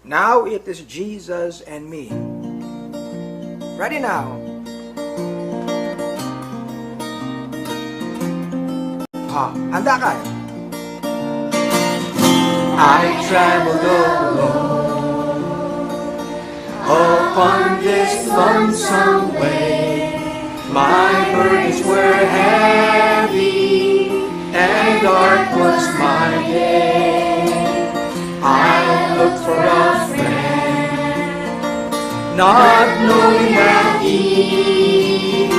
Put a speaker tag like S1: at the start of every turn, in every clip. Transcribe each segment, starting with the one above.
S1: Now it is Jesus and me. Ready now. Handa ka.
S2: I traveled alone upon this lonesome way. My burdens were heavy and dark was my day. I looked for a friend, not knowing that he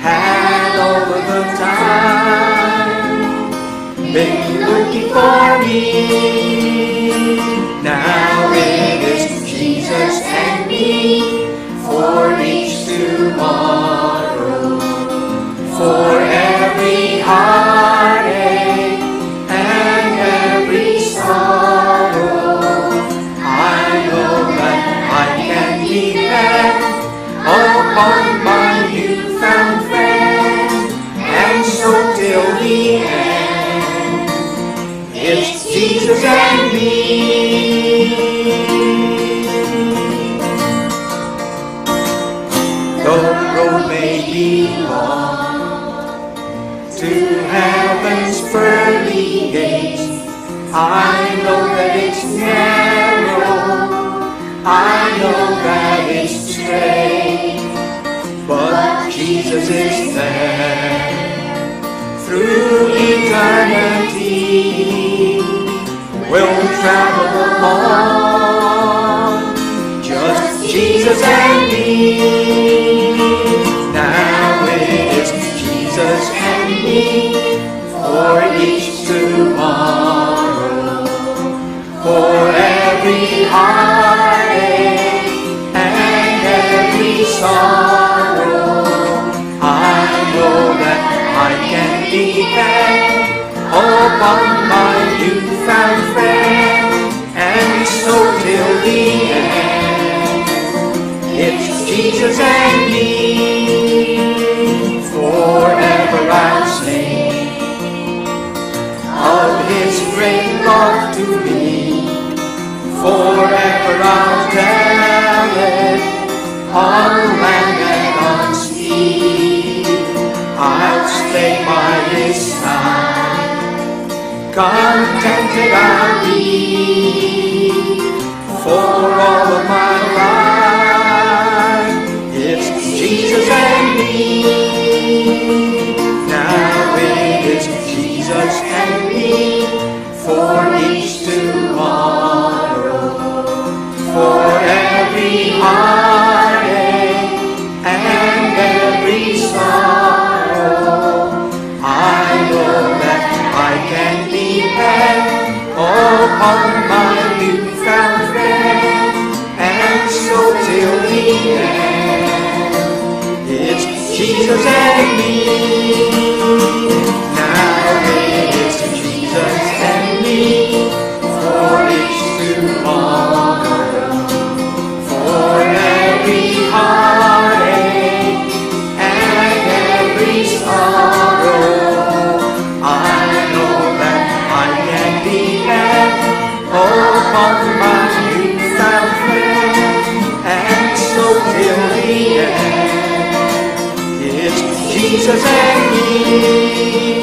S2: had all of the time been looking for me. Now it is Jesus and me for each tomorrow, for every heartache and every sorrow. I know that I can depend upon my newfound friend, and so till the end it's Jesus and me. The road may be long to heaven's pearly gates. I know that it's narrow, I know that it's straight, but Jesus is there through eternity. We'll travel along, just Jesus and me. Now it is Jesus and me for each tomorrow, for every heartache and every sorrow. I know that I can depend upon my newfound friend, and so till the end it's Jesus and me. Forever I'll sing of His great love to me, forever I'll tell it on land and on sea. I'll stay by His side, contented I'll be for all of my life. It's Jesus and me. Now it is Jesus and me for each tomorrow, for every heartache and every sorrow. I know that I can depend upon my newfound friend, and so till the end it's Jesus and me. Now it's Jesus and me for each tomorrow, for every heartache and every sorrow. I know that I can depend upon my newfound friend, and so till the end it's Jesus and me,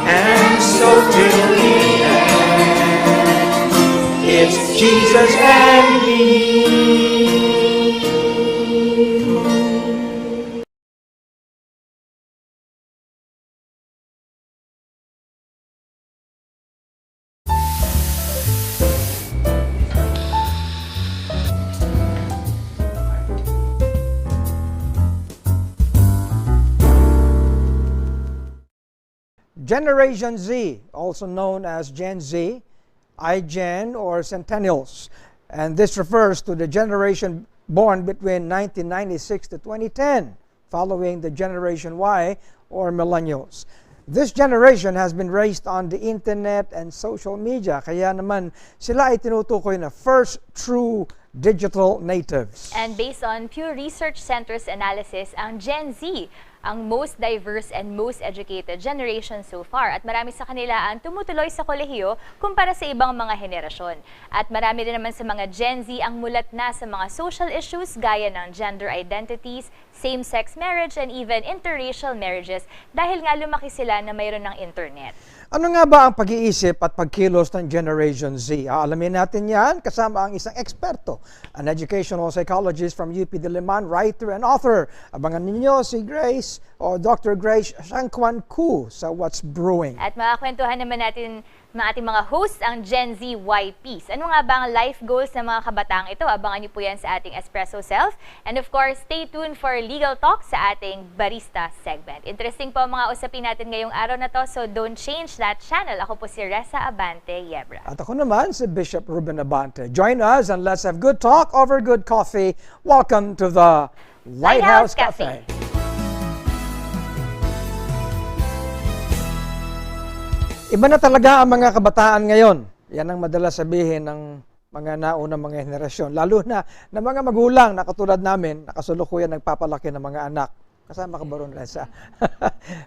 S2: and so till the end it's Jesus and me.
S1: Generation Z, also known as Gen Z, iGen, or Centennials. And this refers to the generation born between 1996 to 2010, following the Generation Y, or Millennials. This generation has been raised on the internet and social media, kaya naman sila ay tinutukoy na first true digital natives.
S3: And based on Pew Research Center's analysis, ang Gen Z ang most diverse and most educated generation so far. At marami sa kanila ang tumutuloy sa kolehiyo kumpara sa ibang mga henerasyon. At marami din naman sa mga Gen Z ang mulat na sa mga social issues gaya ng gender identities, same-sex marriage, and even interracial marriages dahil nga lumaki sila na mayroon ng internet.
S1: Ano nga ba ang pag-iisip at pagkilos ng Generation Z? Alamin natin yan kasama ang isang eksperto, an educational psychologist from UP Diliman, writer and author. Abangan ninyo si Grace o Dr. Grace Shangkwan Koo sa What's Brewing.
S3: At makakwentuhan naman natin ng ating mga hosts ang Gen Z YPs. Ano nga ba ang life goals ng mga kabataang ito? Abangan niyo po yan sa ating Espresso Self. And of course, stay tuned for legal talk sa ating Barista segment. Interesting po ang mga usapin natin ngayong araw na to, so don't change that channel. Ako po si Reza Abante Yebra.
S1: At ako naman si Bishop Ruben Abante. Join us and let's have good talk over good coffee. Welcome to the Lighthouse Cafe. Iba na talaga ang mga kabataan ngayon. Yan ang madalas sabihin ng mga naunang mga henerasyon. Lalo na ng mga magulang na katulad namin, nakasulukuyan nagpapalaki ng mga anak. Kasama ka ba ron, Reza?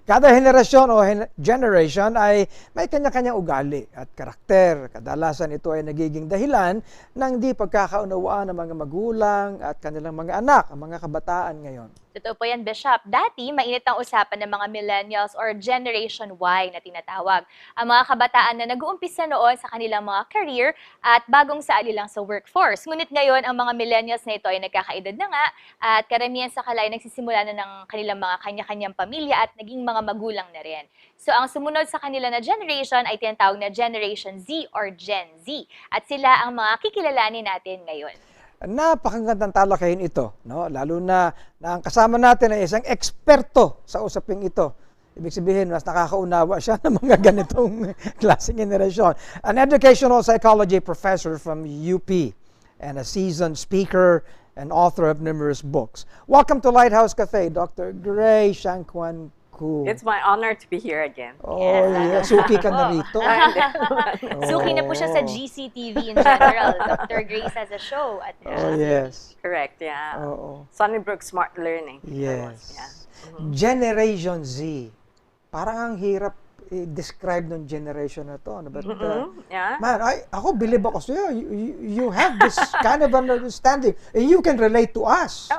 S1: Kada henerasyon o generation ay may kanya-kanyang ugali at karakter. Kadalasan ito ay nagiging dahilan ng di pagkakaunawaan ng mga magulang at kanilang mga anak, ang mga kabataan ngayon.
S3: Totoo po yan, Bishop. Dati, mainit ang usapan ng mga millennials or Generation Y na tinatawag. Ang mga kabataan na nag-uumpisa noon sa kanilang mga career at bagong saali lang sa workforce. Ngunit ngayon, ang mga millennials na ito ay nagkakaedad na nga at karamihan sa kalay nagsisimula na ng kanilang mga kanya-kanyang pamilya at naging mga magulang na rin. So, ang sumunod sa kanila na generation ay tinatawag na Generation Z or Gen Z. At sila ang mga kikilalanin natin ngayon.
S1: Napakagandang talakayin ito, no? Lalo na ang kasama natin ay isang eksperto sa usaping ito. Ibig sabihin, mas nakakaunawa siya ng mga ganitong klaseng generasyon. An educational psychology professor from UP and a seasoned speaker and author of numerous books. Welcome to Lighthouse Cafe, Dr. Grace Shangkwan Koo.
S4: It's my honor to be here again.
S1: Oh, yeah. Suki ka na rito.
S3: Suki na po siya sa GCTV in general. Dr. Grace has a show. At
S1: Oh, yes.
S4: Correct, yeah.
S1: Oo.
S4: Sunnybrook Smart Learning.
S1: Yes.
S4: Yeah.
S1: Generation Z. Parang ang hirap i-describe ng generation na to. But,
S4: Yeah.
S1: man, ako believe ako sa'yo. You have this kind of understanding. And you can relate to us.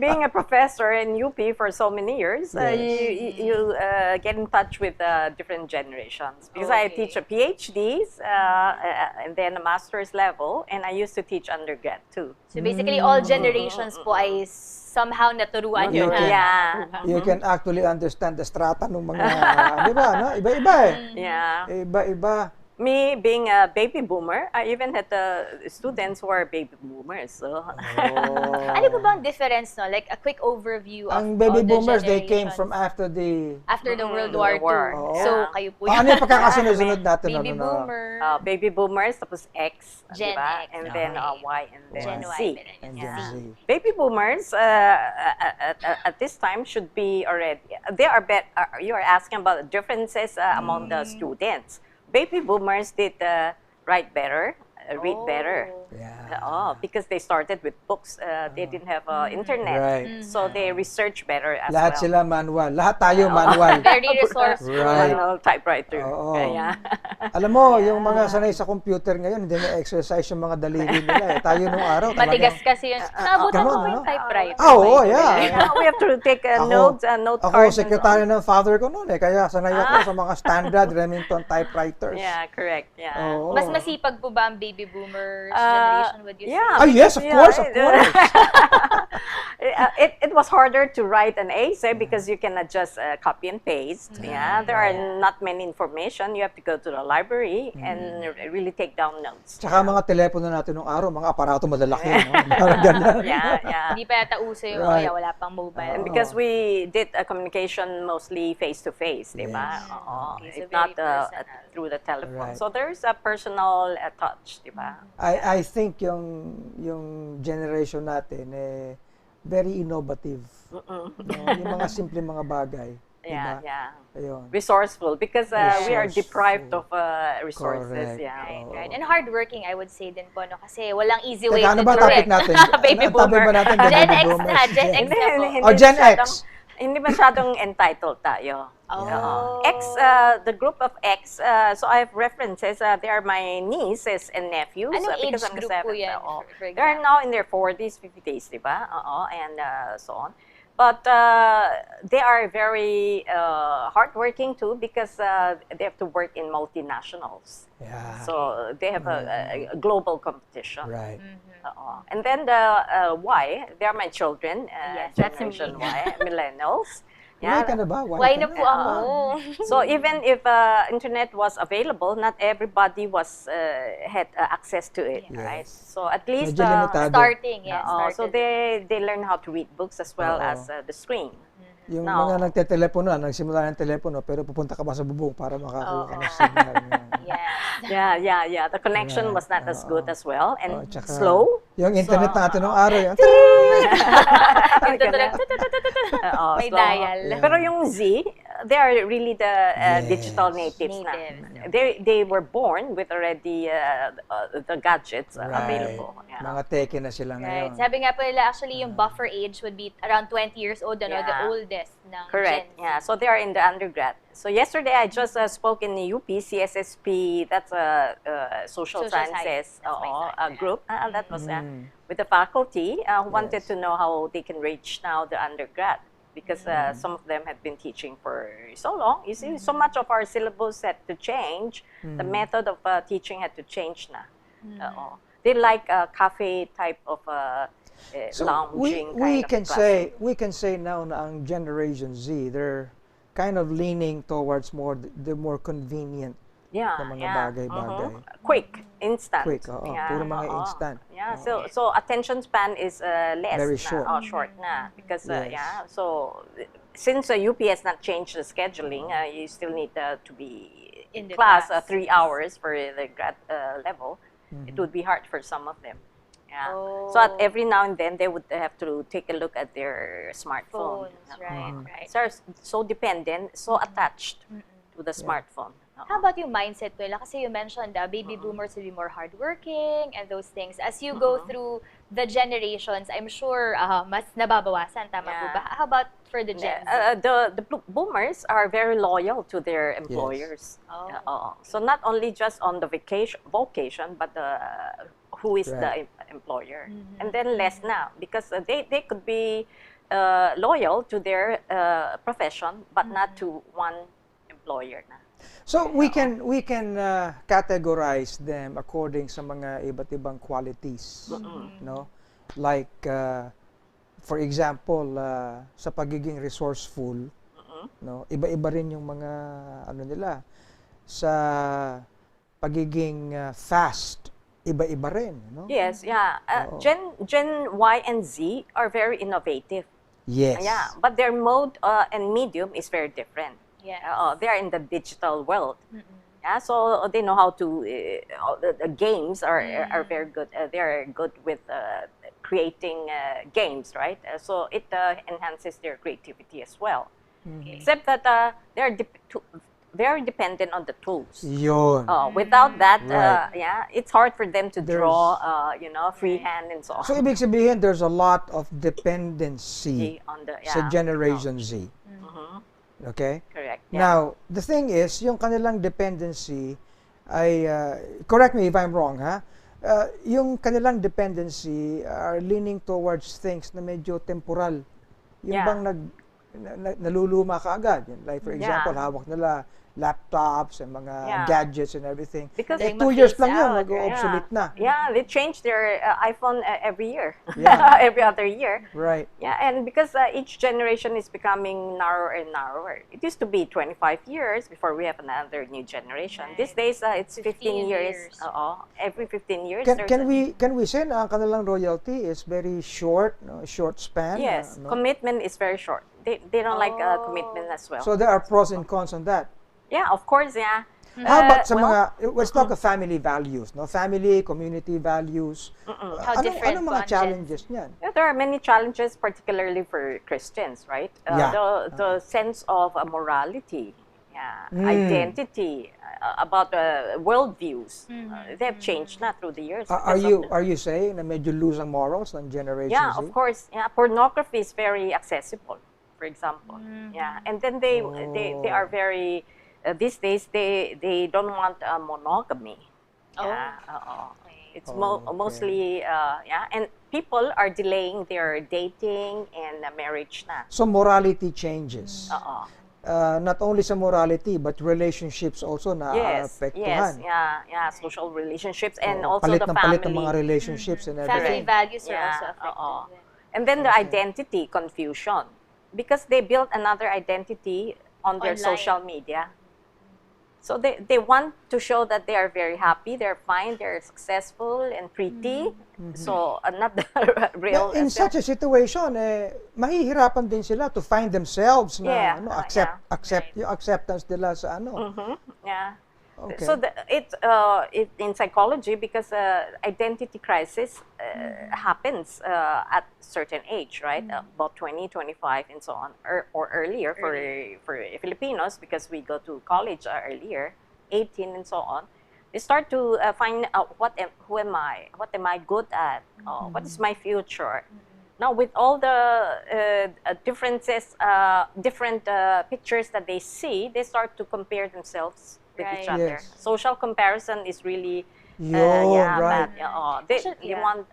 S4: Being a professor in UP for so many years, you get in touch with different generations. Because I teach a PhDs and then a master's level, and I used to teach undergrad too.
S3: So basically, all generations po ay somehow naturuan nyo na.
S4: Yeah.
S1: You can actually understand the strata ng mga, di ba, no? Iba-iba eh.
S4: Yeah.
S1: Iba-iba.
S4: Me being a baby boomer, I even had students who are baby boomers. So.
S3: Ano po ba ang difference, no? Like a quick overview of
S1: Ang baby
S3: all the
S1: boomers, they came
S3: generations
S1: from after the
S3: World War II.
S1: Oh.
S3: So, kayo po
S1: Ano yung pagkakasunod-sunod natin?
S3: baby boomer,
S4: Baby boomers, tapos X,
S3: Gen
S4: diba?
S3: X,
S4: And then
S3: okay.
S4: Y, and then
S3: Gen
S4: Z.
S3: Y,
S1: and
S3: Gen
S1: Gen
S3: Z.
S1: Z.
S4: Baby boomers at this time should be already, they are you are asking about the differences among the students. Baby boomers did write better, read better.
S1: Yeah.
S4: Because they started with books. They didn't have internet.
S1: Right.
S4: So they research better as
S1: Lahat
S4: well.
S1: sila manual. Lahat tayo manual.
S3: Very resourceful.
S1: Right.
S4: Manual typewriter.
S1: Oo.
S4: Yeah.
S1: Alam mo, yung mga sanay sa computer ngayon, hindi na-exercise yung mga daliri nila eh. Tayo nung araw
S3: Matigas kasi yun. Naabutan ko
S1: ganun,
S3: po yung
S1: no?
S3: typewriter.
S1: Oo, yeah.
S4: We have to take a note
S1: Ako,
S4: cards.
S1: sekretary ng father ko noon eh. Kaya sanay ako sa mga standard Remington typewriters.
S4: Yeah, correct. Yeah.
S1: Oo.
S3: Mas masipag po ba ang baby boomers generation, would you say?
S4: Yeah.
S1: Ah, yes, of course, of course.
S4: It was harder to write an essay because you cannot just copy and paste. Yeah, there are not many information. You have to go to the library and really take down notes.
S1: Tsaka mga telepono natin nung araw, mga aparato malalaki. No? Parang ganun.
S4: Yeah.
S3: Hindi pa yata uso yung
S1: Right.
S3: kaya wala pang mobile.
S4: And because we did a communication mostly face-to-face, di ba?
S3: Okay, so
S4: If not
S3: very personal.
S4: through the telephone.
S1: Right.
S4: So there's a personal touch, di ba?
S1: I think yung generation natin very innovative. No? Yung mga simple mga bagay. Diba?
S4: yeah.
S1: Ayun.
S4: Resourceful because we are deprived of
S1: Resourceful.
S4: resources.
S1: Correct.
S4: Yeah.
S3: Right,
S1: Oo.
S3: right. And hardworking, I would say din po, no? Kasi walang easy way
S1: Teka,
S3: to
S1: ano ba
S3: do
S1: topic
S3: it.
S1: natin?
S3: Baby
S1: Ano topic
S3: boomer.
S1: ba natin?
S3: Gen
S1: Baby
S3: X
S1: boomers.
S3: na, Gen X na po.
S1: Oh, Gen
S4: masyadong-
S1: X.
S4: Hindi masyadong entitled tayo.
S3: Oh.
S4: X, the group of X, so I have references. They are my nieces and nephews.
S3: Anong
S4: because
S3: age
S4: I'm the
S3: group po
S4: seventh.
S3: yan,
S4: Oo.
S3: for
S4: They are
S3: example?
S4: now in their 40s, 50s, diba? And so on. But they are very hardworking too because they have to work in multinationals.
S1: Yeah.
S4: So they have a global competition.
S1: Right.
S4: And then the Y, they are my children,
S3: Yes, that's
S4: Generation
S3: me.
S4: Y, millennials.
S1: Why ka na ba?
S3: Why
S1: ka
S3: na po ako?
S4: So even if internet was available, not everybody was had access to it,
S1: Yes.
S4: right? So at least
S1: Medyo limitado.
S3: Starting, yes.
S4: so they learn how to read books as well
S1: Oo.
S4: as the screen.
S1: Yung
S4: No.
S1: mga nagtetelepono, nagsimula ng telepono, pero pupunta ka pa sa bubong para makakuha ka ng signal.
S3: Yes.
S4: Yeah. The connection
S1: Right.
S4: was not as good as well and
S1: Tsaka,
S4: slow.
S1: Yung internet natin nung araw, yung
S3: Yung tutuloy, may
S4: So,
S3: dial.
S4: Pero yung Z, they are really the digital
S1: Yes.
S4: natives na.
S3: Natives.
S4: They were born with already the gadgets
S1: Right.
S4: available. Yeah.
S1: Mga teke na sila
S3: Right.
S1: ngayon.
S3: Sabi nga po nila, actually, yung buffer age would be around 20 years old, ano, the
S4: Yeah.
S3: oldest ng
S4: Correct.
S3: Gen Z.
S4: Yeah. So they are in the undergrad. So yesterday I just spoke in the UP CSSP. That's a social
S3: Social
S4: sciences
S3: science. That's my side.
S4: group. That was with the faculty who wanted
S1: Yes.
S4: to know how they can reach now the undergrad because some of them have been teaching for so long. You see, so much of our syllabus had to change. The method of teaching had to change na. They like a cafe type of lounging
S1: we
S4: kind
S1: can
S4: of
S1: say now na ang Generation Z, they're kind of leaning towards the more convenient
S4: yeah,
S1: na mga
S4: yeah.
S1: bagay-bagay.
S4: Quick, instant.
S1: Quick, oo. Puro mga instant.
S4: Yeah, so attention span is less.
S1: Very
S4: na,
S1: short.
S4: Short na. Because,
S1: Yes.
S4: yeah, so since UP has not changed the scheduling, you still need to be
S3: In the
S4: class
S3: class.
S4: 3 hours for the grad level. It would be hard for some of them. Yeah. So at every now and then, they would have to take a look at their smartphone.
S3: Phones, right, right.
S4: So, so dependent, so attached to the smartphone.
S3: How about yung mindset nila? Kasi you mentioned baby boomers will be more hardworking and those things. As you go through the generations, I'm sure mas nababawasan. Tama po ba? How about for the Gen Z?
S4: The boomers are very loyal to their employers. So not only just on the vocation, but who is the employer. And then less now, because they could be loyal to their profession, but not to one employer na.
S1: So we can categorize them according sa mga iba't ibang qualities, no? Like for example, sa pagiging resourceful, no? Iba-iba rin yung mga ano nila sa pagiging fast, iba-iba rin, no?
S4: Yes, yeah. Gen Y and Z are very innovative.
S1: Yes.
S4: Yeah, but their mode and medium is very different.
S3: Yes.
S4: They are in the digital world. Yeah, so they know how to. The games are very good. They are good with creating games, right? So it enhances their creativity as well. Except that they are very dependent on the tools.
S1: Yun.
S4: Without that,
S1: Right.
S4: yeah, it's hard for them to draw, freehand and so on.
S1: So ibig sabihin there's a lot of dependency
S4: On the,
S1: sa Generation Z. Okay?
S4: Correct. Yeah.
S1: Now, the thing is, yung kanilang dependency ay, correct me if I'm wrong, ha? Yung kanilang dependency are leaning towards things na medyo temporal. Yung bang naluluma ka agad. Like for example, hawak nila laptops and mga gadgets and everything.
S4: Because
S1: 2 years lang yun,
S3: out,
S1: nag-obsolete na.
S4: Yeah, they change their iPhone every year,
S1: Yeah.
S4: every other year.
S1: Right.
S4: Yeah, and because each generation is becoming narrower and narrower. It used to be 25 years before we have another new generation. These days, it's 15 years. Every 15 years.
S1: Can we say na ang kanilang royalty is very short, no? Short span?
S4: Yes,
S1: no?
S4: commitment is very short. They don't like commitment as well.
S1: So there are pros and cons on that.
S4: Yeah, of course, yeah.
S1: How about sa
S4: well,
S1: mga, let's talk of family values, no? Family, community values.
S3: How different
S1: anong
S3: po
S1: mga
S3: ang
S1: challenges niyan?
S4: Yeah, there are many challenges, particularly for Christians, right?
S1: Yeah.
S4: The sense of morality,
S1: Mm.
S4: identity, about worldviews. They've changed na through the years.
S1: Are
S4: because of
S1: you
S4: the-
S1: are you saying na medyo loose ang morals ng Generation
S4: Yeah,
S1: Z?
S4: of course. Yeah, pornography is very accessible, for example. Yeah, and then they are very these days they don't want monogamy. Yeah, it's
S1: Okay.
S4: mostly yeah, and people are delaying their dating and marriage na.
S1: So morality changes. Not only sa morality but relationships also na
S4: Yes,
S1: apektuhan.
S4: yeah, social relationships and
S1: Oo,
S4: also
S1: palit
S4: the
S1: ng palit ng
S4: family.
S1: mga relationships and
S3: Family
S1: everything.
S3: values are
S4: Yeah,
S3: also affected.
S4: And then the identity confusion because they built another identity on their
S3: Online.
S4: social media. So they want to show that they are very happy, they're fine, they're successful and pretty. So not the real.
S1: But in such a situation, mahihirapan din sila to find themselves na
S4: Yeah,
S1: accept yung acceptance nila sa ano.
S4: Yeah.
S1: Okay.
S4: So it in psychology because identity crisis happens at certain age, right? About 20, 25, and so on, or earlier for Filipinos because we go to college earlier, 18 and so on. They start to find out who am I? What am I good at? What is my future? Now, with all the differences, different pictures that they see, they start to compare themselves with each
S3: Right.
S4: other.
S1: Yes.
S4: Social comparison is really
S1: Yun, right.
S4: bad. They
S3: Yeah.
S4: want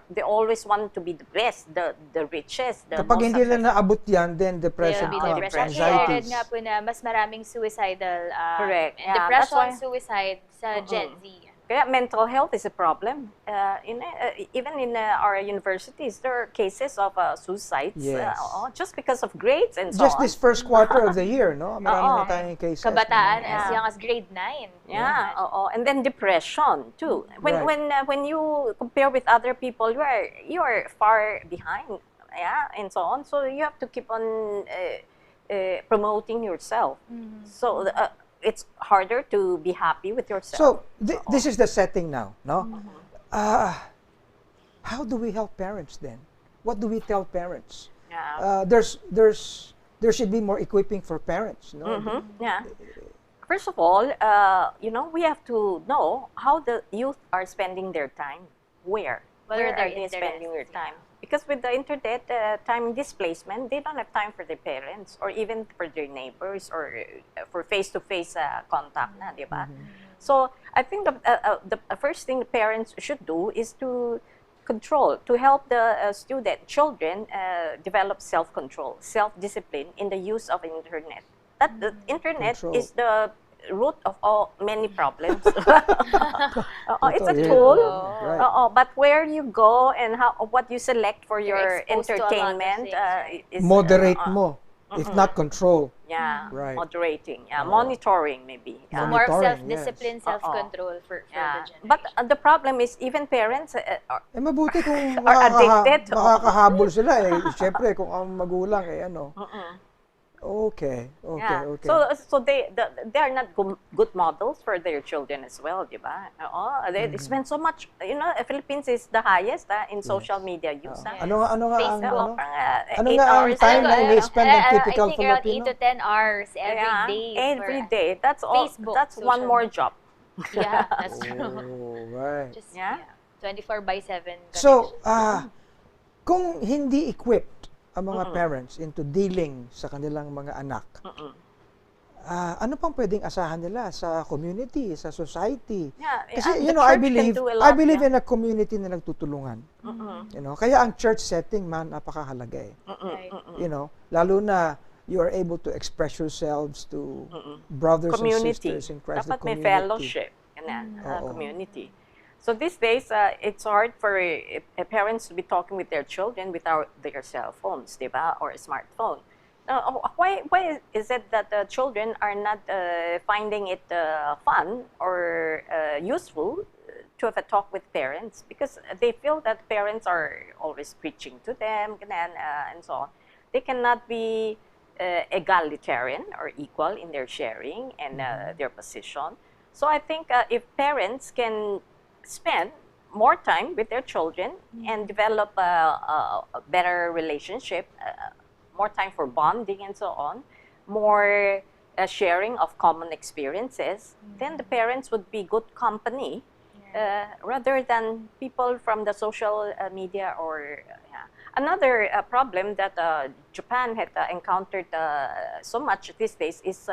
S4: they always want to be the best, the richest, the
S1: Kapag
S4: most
S1: hindi nila
S4: successful.
S1: naabot yan, then
S3: They'll
S1: depression
S3: be
S1: comes,
S3: depressed. Actually, I read
S1: anxieties.
S3: nga po na mas maraming suicidal
S4: Correct.
S3: and
S4: Yeah, that's
S3: depression,
S4: why-
S3: suicide sa Gen Z.
S4: Kaya mental health is a problem. Even in our universities, there are cases of suicides
S1: Yes.
S4: just because of grades and so
S1: Just
S4: on.
S1: this first quarter of the year, no? Marami
S4: Oo.
S1: na tayong cases.
S3: Kabataan
S1: no?
S3: as young as grade 9.
S4: Yeah, and then depression too.
S1: Right.
S4: When you compare with other people, you are far behind. Yeah, and so on. So you have to keep on promoting yourself. So it's harder to be happy with yourself.
S1: So, this is the setting now, no? How do we help parents then? What do we tell parents?
S4: Yeah.
S1: There should be more equipping for parents, no?
S4: Yeah. First of all, we have to know how the youth are spending their time. Where
S3: What are
S4: are
S3: their
S4: they spending their
S3: interests?
S4: time? Because with the internet, time displacement, they don't have time for their parents or even for their neighbors or for face-to-face contact na, di ba? So I think the first thing the parents should do is to control, to help the children develop self-control, self-discipline in the use of internet. That the internet
S1: Control.
S4: is the root of all many problems. It's a
S1: yeah.
S4: tool.
S1: Right.
S4: But where you go and what you select for your
S3: exposed to a lot of
S4: entertainment
S3: things, right?
S4: is
S1: Moderate mo, if not control.
S4: Yeah,
S1: Right.
S4: moderating. Yeah, monitoring maybe.
S3: So
S4: Yeah.
S3: more of
S1: Monitoring,
S3: self-discipline,
S1: yes.
S3: self-control for
S4: Yeah.
S3: the generation.
S4: But the problem is even parents
S1: Mabuti kung
S4: Are addicted.
S1: makakahabol sila Siyempre, kung ang magulang ano. Okay.
S4: yeah.
S1: Okay.
S4: So they are not good models for their children as well, di ba? They spend so much. Philippines is the highest in social media use.
S1: Ano nga ang
S3: Facebook.
S1: Ano nga ang time na ini-spend ng typical
S3: I think around 8
S1: Filipino?
S3: to 10 hours every day.
S4: Every day. That's all.
S3: Facebook,
S4: That's one
S3: social
S4: more
S3: media.
S4: job.
S3: Yeah, that's true.
S1: Oh, right.
S3: Just,
S4: Yeah.
S3: 24/7.
S1: So, kung hindi equipped ang mga parents into dealing sa kanilang mga anak, ano pang pwedeng asahan nila sa community, sa society?
S4: Yeah,
S1: Kasi,
S4: the
S1: I
S4: church can
S1: believe,
S4: do a lot, yeah.
S1: in a community na nagtutulungan. Kaya ang church setting man, napakahalaga
S3: Right.
S1: Lalo na you are able to express yourselves to brothers
S4: Community.
S1: and sisters in Christ,
S4: Dapat
S1: the
S4: may
S1: community.
S4: fellowship. Community. So these days, it's hard for parents to be talking with their children without their cell phones, diba? Or a smartphone. Why is it that the children are not finding it fun or useful to have a talk with parents? Because they feel that parents are always preaching to them and so on. They cannot be egalitarian or equal in their sharing and their position. So I think if parents can spend more time with their children and develop a better relationship, more time for bonding and so on, more sharing of common experiences, then the parents would be good company rather than people from the social media or Another problem that Japan had encountered so much these days is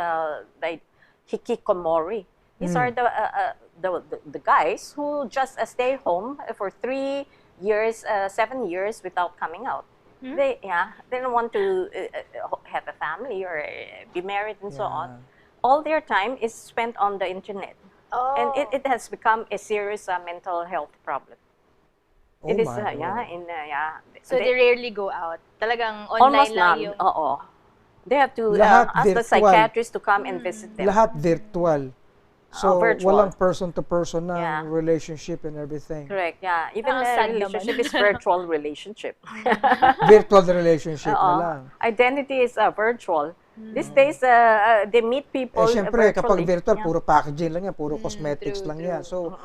S4: like hikikomori. These are the guys who just stay home for 3 years, 7 years without coming out. They don't want to have a family or be married and so on. All their time is spent on the internet, and it has become a serious mental health problem. It is
S3: So they rarely go out. Talagang online
S4: almost
S3: lang
S4: none.
S3: yung...
S4: They have to
S1: Lahat
S4: ask the
S1: virtual.
S4: psychiatrist to come and visit them.
S1: Lahat virtual. So,
S4: virtual.
S1: walang person-to-person na
S4: Yeah.
S1: relationship and everything.
S4: Correct, yeah. Even
S3: Ang sad
S4: relationship
S3: naman.
S4: is virtual relationship.
S1: Virtual relationship na lang.
S4: Identity is virtual. These days, they meet people
S1: Siyempre, kapag
S4: virtually.
S1: virtual, puro packaging lang yan, puro cosmetics
S3: true,
S1: lang yan. So,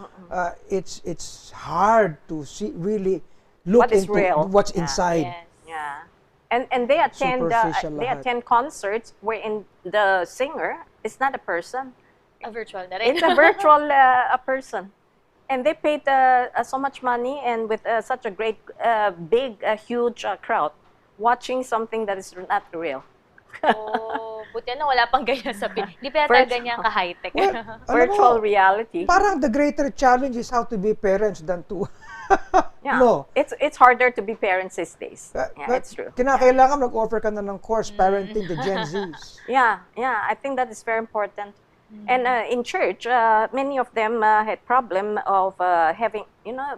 S1: it's hard to see, really look
S4: What is
S1: into
S4: real.
S1: what's
S4: Yeah.
S1: inside.
S3: Yes.
S4: Yeah. And they attend
S1: Superficial lahat.
S4: concerts wherein the singer is not a person.
S3: A virtual na rin.
S4: It's a virtual a person. And they paid so much money and with such a great, big, huge crowd watching something that is not real.
S3: Buti na wala pang ganyan sa Pilipinas. Hindi pa yata ganyan ka-high-tech.
S4: Virtual
S1: Alam mo,
S4: reality.
S1: Parang the greater challenge is how to be parents than to...
S4: Yeah.
S1: No.
S4: It's harder to be parents these days.
S1: But
S4: It's true.
S1: Kinakailangan mag-offer ka na ng course, parenting the Gen Zs.
S4: Yeah, I think that is very important. And in church, many of them had problem of having,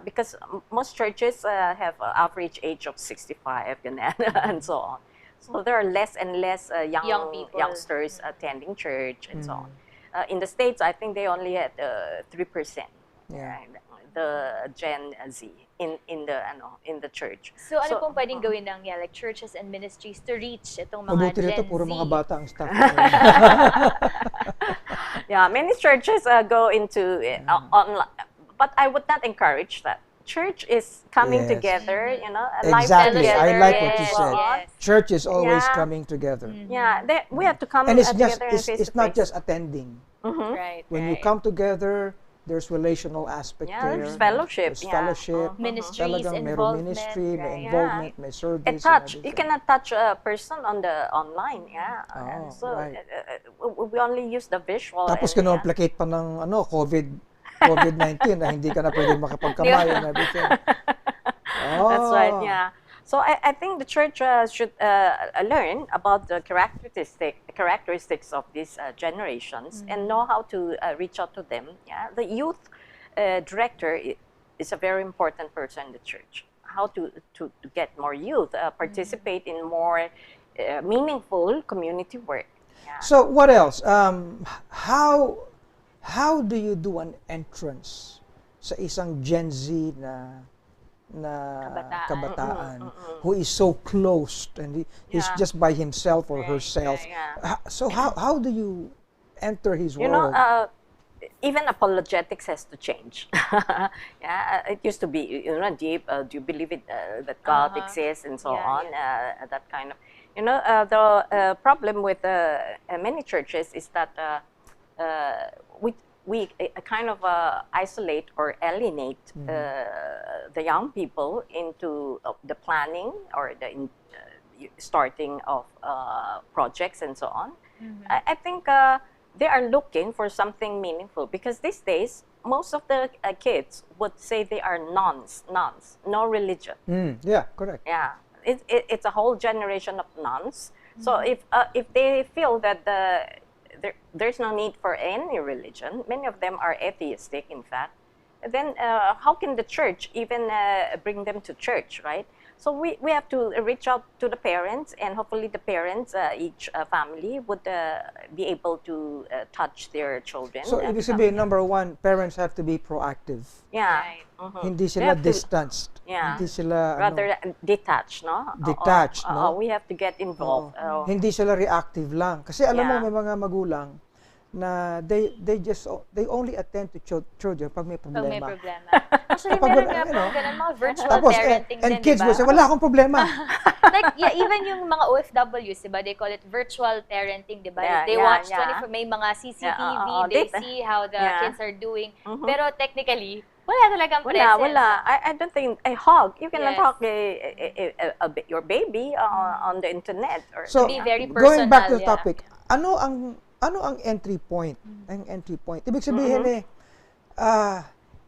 S4: because most churches have average age of 65 and so on. So there are less and less
S3: Young people.
S4: youngsters attending church and so on. In the States, I think they only had 3%.
S1: Yeah.
S4: The Gen Z in the church.
S3: So ano pong pwedeng gawin ng like churches and ministries to reach itong mga
S1: Mabuti
S3: Gen
S1: rito,
S3: Z?
S1: puro mga bata ang staff.
S4: Yeah, many churches go into online, but I would not encourage that. Church is coming
S1: Yes.
S4: together, a
S1: Exactly.
S4: life
S1: I
S4: together.
S1: like what you
S3: Yes,
S1: said.
S3: yes.
S1: Church is always
S4: Yeah.
S1: coming together.
S4: Yeah, we have to come
S1: And it's just
S4: together face
S1: it's
S4: to
S1: not
S4: face.
S1: just attending.
S3: Right,
S1: When you
S3: right.
S1: come together, there's relational aspect
S4: Yeah,
S1: there.
S4: there's fellowship,
S1: There's
S4: yeah.
S1: fellowship.
S3: Ministries,
S1: Talagang merong
S3: involvement,
S1: ministry, may
S3: right.
S1: involvement, may service.
S4: And
S1: and
S4: touch. You
S1: everything.
S4: cannot touch a person on the online. Yeah.
S1: Oh,
S4: So
S1: right.
S4: we only use the visual.
S1: Tapos
S4: and,
S1: kinomplicate pa ng COVID-19 na hindi ka na pwede makapagkamay and everything.
S4: That's right, yeah. So I think the church should learn about the characteristics of these generations and know how to reach out to them. Yeah, the youth director is a very important person in the church. How to get more youth participate in more meaningful community work. Yeah.
S1: So what else? How do you do an entrance sa isang Gen Z na kabataan who is so closed and he's
S4: Yeah.
S1: just by himself or herself?
S4: yeah.
S1: So how do you enter his
S4: You
S1: world?
S4: know, even apologetics has to change. Yeah, it used to be, deep. Do you believe it that God exists and so
S3: Yeah,
S4: on? That kind of, the problem with many churches is that we kind of isolate or alienate the young people into the planning or the starting of projects and so on. I think they are looking for something meaningful because these days most of the kids would say they are nones, no religion.
S1: Yeah, correct.
S4: Yeah, it's a whole generation of nuns. So if they feel that there's no need for any religion, many of them are atheistic, in fact, then how can the church even bring them to church, right? So we have to reach out to the parents, and hopefully the parents, each family, would be able to touch their children.
S1: So ibig sabihin, number one, parents have to be proactive.
S4: Yeah.
S3: Right.
S1: Hindi
S4: They
S1: sila
S4: have to-
S1: distanced.
S4: Yeah.
S1: Hindi sila
S4: Rather detached, no?
S1: Detached, no?
S4: We have to get involved.
S1: hindi sila reactive lang. Kasi alam mo,
S4: Yeah.
S1: may mga magulang na they only attend to children pag may
S3: Pag may
S1: problema.
S3: problema. Actually,
S1: Kapag
S3: meron
S1: wala,
S3: nga
S1: you
S3: po
S1: know,
S3: ganun, mga virtual
S1: Tapos,
S3: parenting
S1: and
S3: din,
S1: kids
S3: di
S1: will
S3: ba?
S1: say, wala akong problema.
S3: Like, yeah, even yung mga OFWs, di ba? They call it virtual parenting, di ba?
S4: Yeah,
S3: They
S4: yeah,
S3: watch
S4: yeah.
S3: 24, may mga CCTV,
S4: Yeah,
S3: they
S4: they-
S3: see how the
S4: yeah.
S3: kids are doing.
S4: Mhm.
S3: Pero technically, wala talagang
S4: Wala,
S3: presence.
S4: wala. I don't think a hug. You cannot
S3: Yes.
S4: hug your baby on the internet. Or,
S1: So,
S3: be very
S1: going back to the
S3: personal, yeah.
S1: topic, ano ang entry point? Ang entry point. Ibig sabihin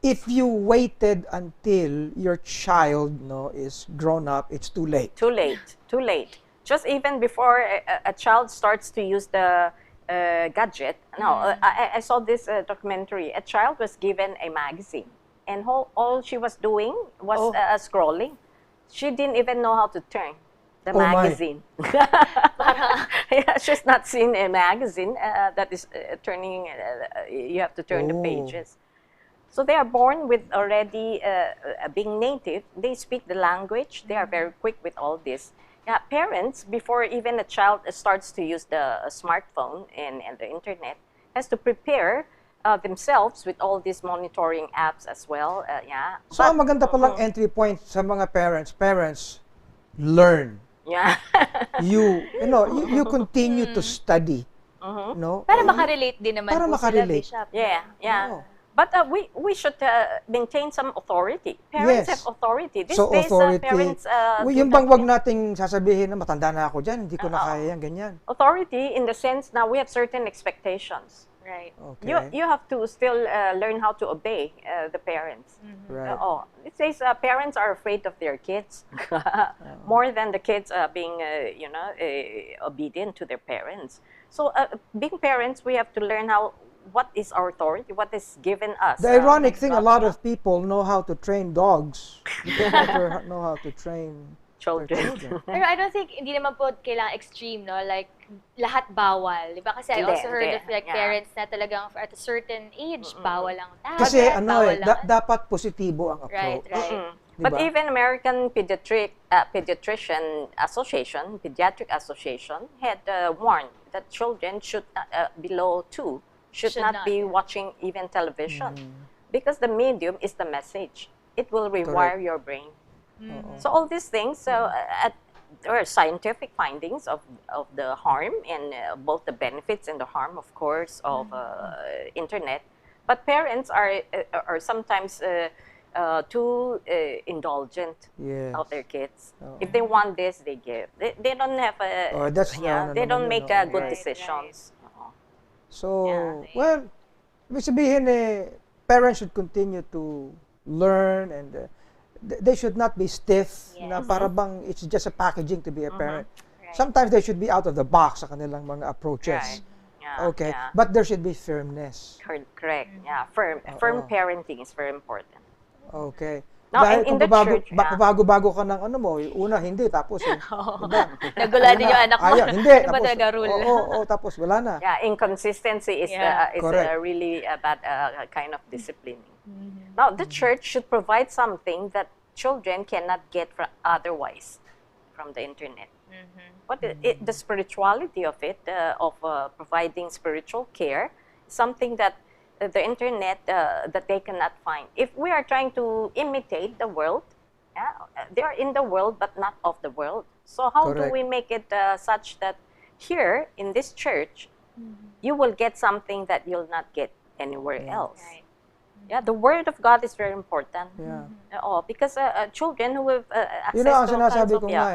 S1: if you waited until your child is grown up, it's too late.
S4: Too late. Too late. Just even before a child starts to use the gadget. No, I saw this documentary. A child was given a magazine, and all she was doing was scrolling. She didn't even know how to turn the
S1: Oh my.
S4: magazine. Yeah, she's not seen a magazine that is turning. You have to turn the
S1: Oh.
S4: pages. So they are born with already being native. They speak the language. They are very quick with all this. Yeah, parents, before even a child starts to use the smartphone and the internet, has to prepare themselves with all these monitoring apps as well. Yeah.
S1: So, ang maganda palang entry point sa mga parents, learn.
S4: Yeah.
S1: You continue to study. No?
S3: Para makarelate din naman
S1: Para
S3: po
S1: makarelate.
S3: sila, Bishop.
S4: Yeah, yeah.
S1: Oo.
S4: But we should maintain some authority. Parents
S1: Yes.
S4: have authority. These
S1: So,
S4: days,
S1: authority.
S4: parents
S1: Yung
S4: do
S1: bang
S4: not-
S1: wag nating sasabihin na matanda na ako dyan, hindi ko na kaya yan, ganyan.
S4: authority in the sense now we have certain expectations.
S3: Right.
S1: Okay.
S4: You have to still learn how to obey the parents.
S1: Right.
S4: It says parents are afraid of their kids more than the kids being, obedient to their parents. So, being parents, we have to learn what is our authority, what is given us.
S1: The ironic thing, a
S4: God,
S1: lot of people know how to train dogs. They never know how to train their
S4: children.
S1: children.
S3: Pero I don't think, hindi naman po kailangan extreme, no? Like, lahat bawal. Di ba? Kasi I
S4: Hindi,
S3: also heard
S4: hindi.
S3: of like
S4: Yeah.
S3: parents na talagang at a certain age, bawal lang tahanan,
S1: Kasi
S3: bawal lang.
S1: dapat positibo ang
S3: Right,
S1: approach.
S3: right.
S4: But
S1: Diba?
S4: even American Pediatrician Association, Pediatric Association, had warned that children should below 2 should not be
S3: yeah.
S4: watching even television because the medium is the message. It will rewire your brain. So all these things, there are scientific findings of the harm and both the benefits and the harm, of course, of internet. But parents are sometimes too indulgent
S1: Yes.
S4: of their kids. If they want this, they give. They don't have a
S1: That's
S4: they don't make good
S3: Right,
S4: decisions.
S1: So,
S4: Yeah.
S1: well, ibig sabihin parents should continue to learn and they should not be stiff na para bang it's just a packaging to be a parent.
S3: Right.
S1: Sometimes they should be out of the box sa kanilang mga approaches.
S4: Right. Yeah,
S1: Okay,
S4: yeah.
S1: but there should be firmness.
S4: Correct. Yeah, firm parenting is very important.
S1: Okay.
S4: Now,
S1: Dahil
S4: in
S1: kung
S4: the church, yeah.
S1: bago-bago ka ng ano mo, una hindi, tapos diba?
S3: Nagulan din yung anak mo.
S1: Ayaw, hindi.
S3: Ano ba talaga rule?
S1: Oo, tapos wala na.
S4: Yeah, inconsistency is
S3: Yeah.
S1: Correct.
S4: really a bad kind of disciplining. Now, the church should provide something that children cannot get otherwise from the internet. But the spirituality of it, of providing spiritual care, something that the internet that they cannot find. If we are trying to imitate the world, they are in the world but not of the world. So how do
S1: Correct.
S4: we make it such that here in this church, you will get something that you'll not get anywhere else?
S3: Right.
S4: Yeah, the word of God is very important.
S1: Yeah.
S4: Because children who have access
S1: You know, ang
S4: to all kinds
S1: sinasabi
S4: of
S1: ko nga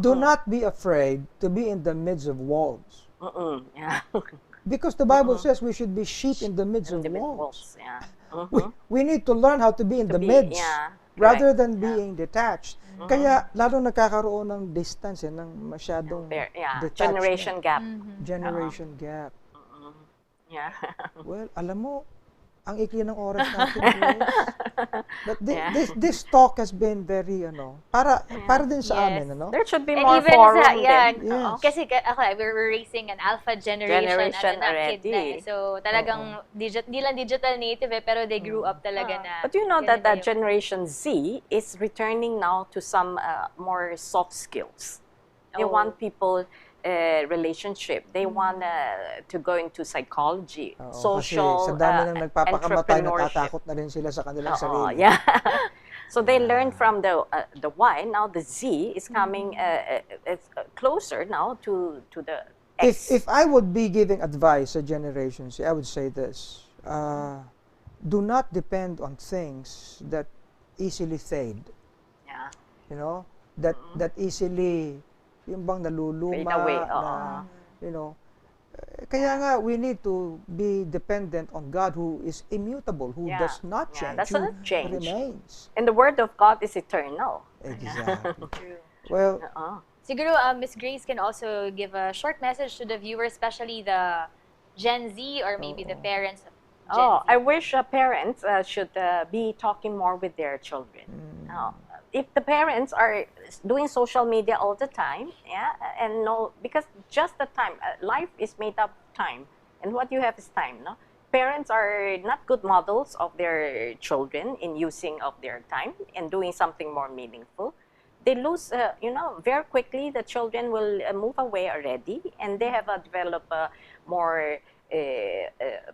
S1: do not be afraid to be in the midst of wolves.
S4: Yeah.
S1: Because the Bible says we should be sheep in the midst of
S4: The
S1: wolves.
S4: wolves, yeah.
S1: We need to learn how to be in the midst
S4: yeah,
S1: rather
S4: correct.
S1: than being detached. Kaya lalo nagkakaroon ng distance, ng masyadong
S4: Yeah,
S1: detachment.
S4: generation gap.
S1: Generation gap.
S4: Yeah.
S1: Well, alam mo, ang ikli ng oras natin. Grace. But
S4: Yeah.
S1: this talk has been very, para din sa
S3: Yes.
S1: amin,
S4: There should be
S3: And
S4: more
S3: even
S4: forum
S3: sa,
S4: din.
S1: Yes.
S3: kasi we're raising an alpha generation na kid na
S4: already.
S3: So talagang di lang digital native pero they grew up talaga na.
S4: But you know
S3: ganun
S4: that
S3: na yung-
S4: Generation Z is returning now to some more soft skills. They
S3: Oh.
S4: want people relationship. They want to go into psychology,
S1: Oo,
S4: social,
S1: kasi sa dami ng nagpapakamatay,
S4: entrepreneurship.
S1: natatakot na rin sila sa kanilang
S4: Oo,
S1: sarili.
S4: yeah. So they learn from the Y. Now the Z is coming closer now to the X.
S1: If I would be giving advice sa Generation Z, I would say this. Do not depend on things that easily fade.
S4: Yeah.
S1: You know? That easily, yung bang naluluma,
S4: Fade away,
S1: na, you know. Kaya nga, we need to be dependent on God who is immutable, who
S4: Yeah.
S1: does not
S4: Yeah,
S1: change,
S4: does
S1: who
S4: not change.
S1: remains.
S4: And the Word of God is eternal.
S1: Exactly.
S3: True.
S1: Well,
S3: Siguro, Miss Grace can also give a short message to the viewers, especially the Gen Z or maybe the parents of Gen Z.
S4: I wish parents should be talking more with their children. If the parents are doing social media all the time, and because just the time, life is made up of time, and what you have is time, no? Parents are not good models of their children in using of their time and doing something more meaningful. They lose, very quickly. The children will move away already, and they have developed more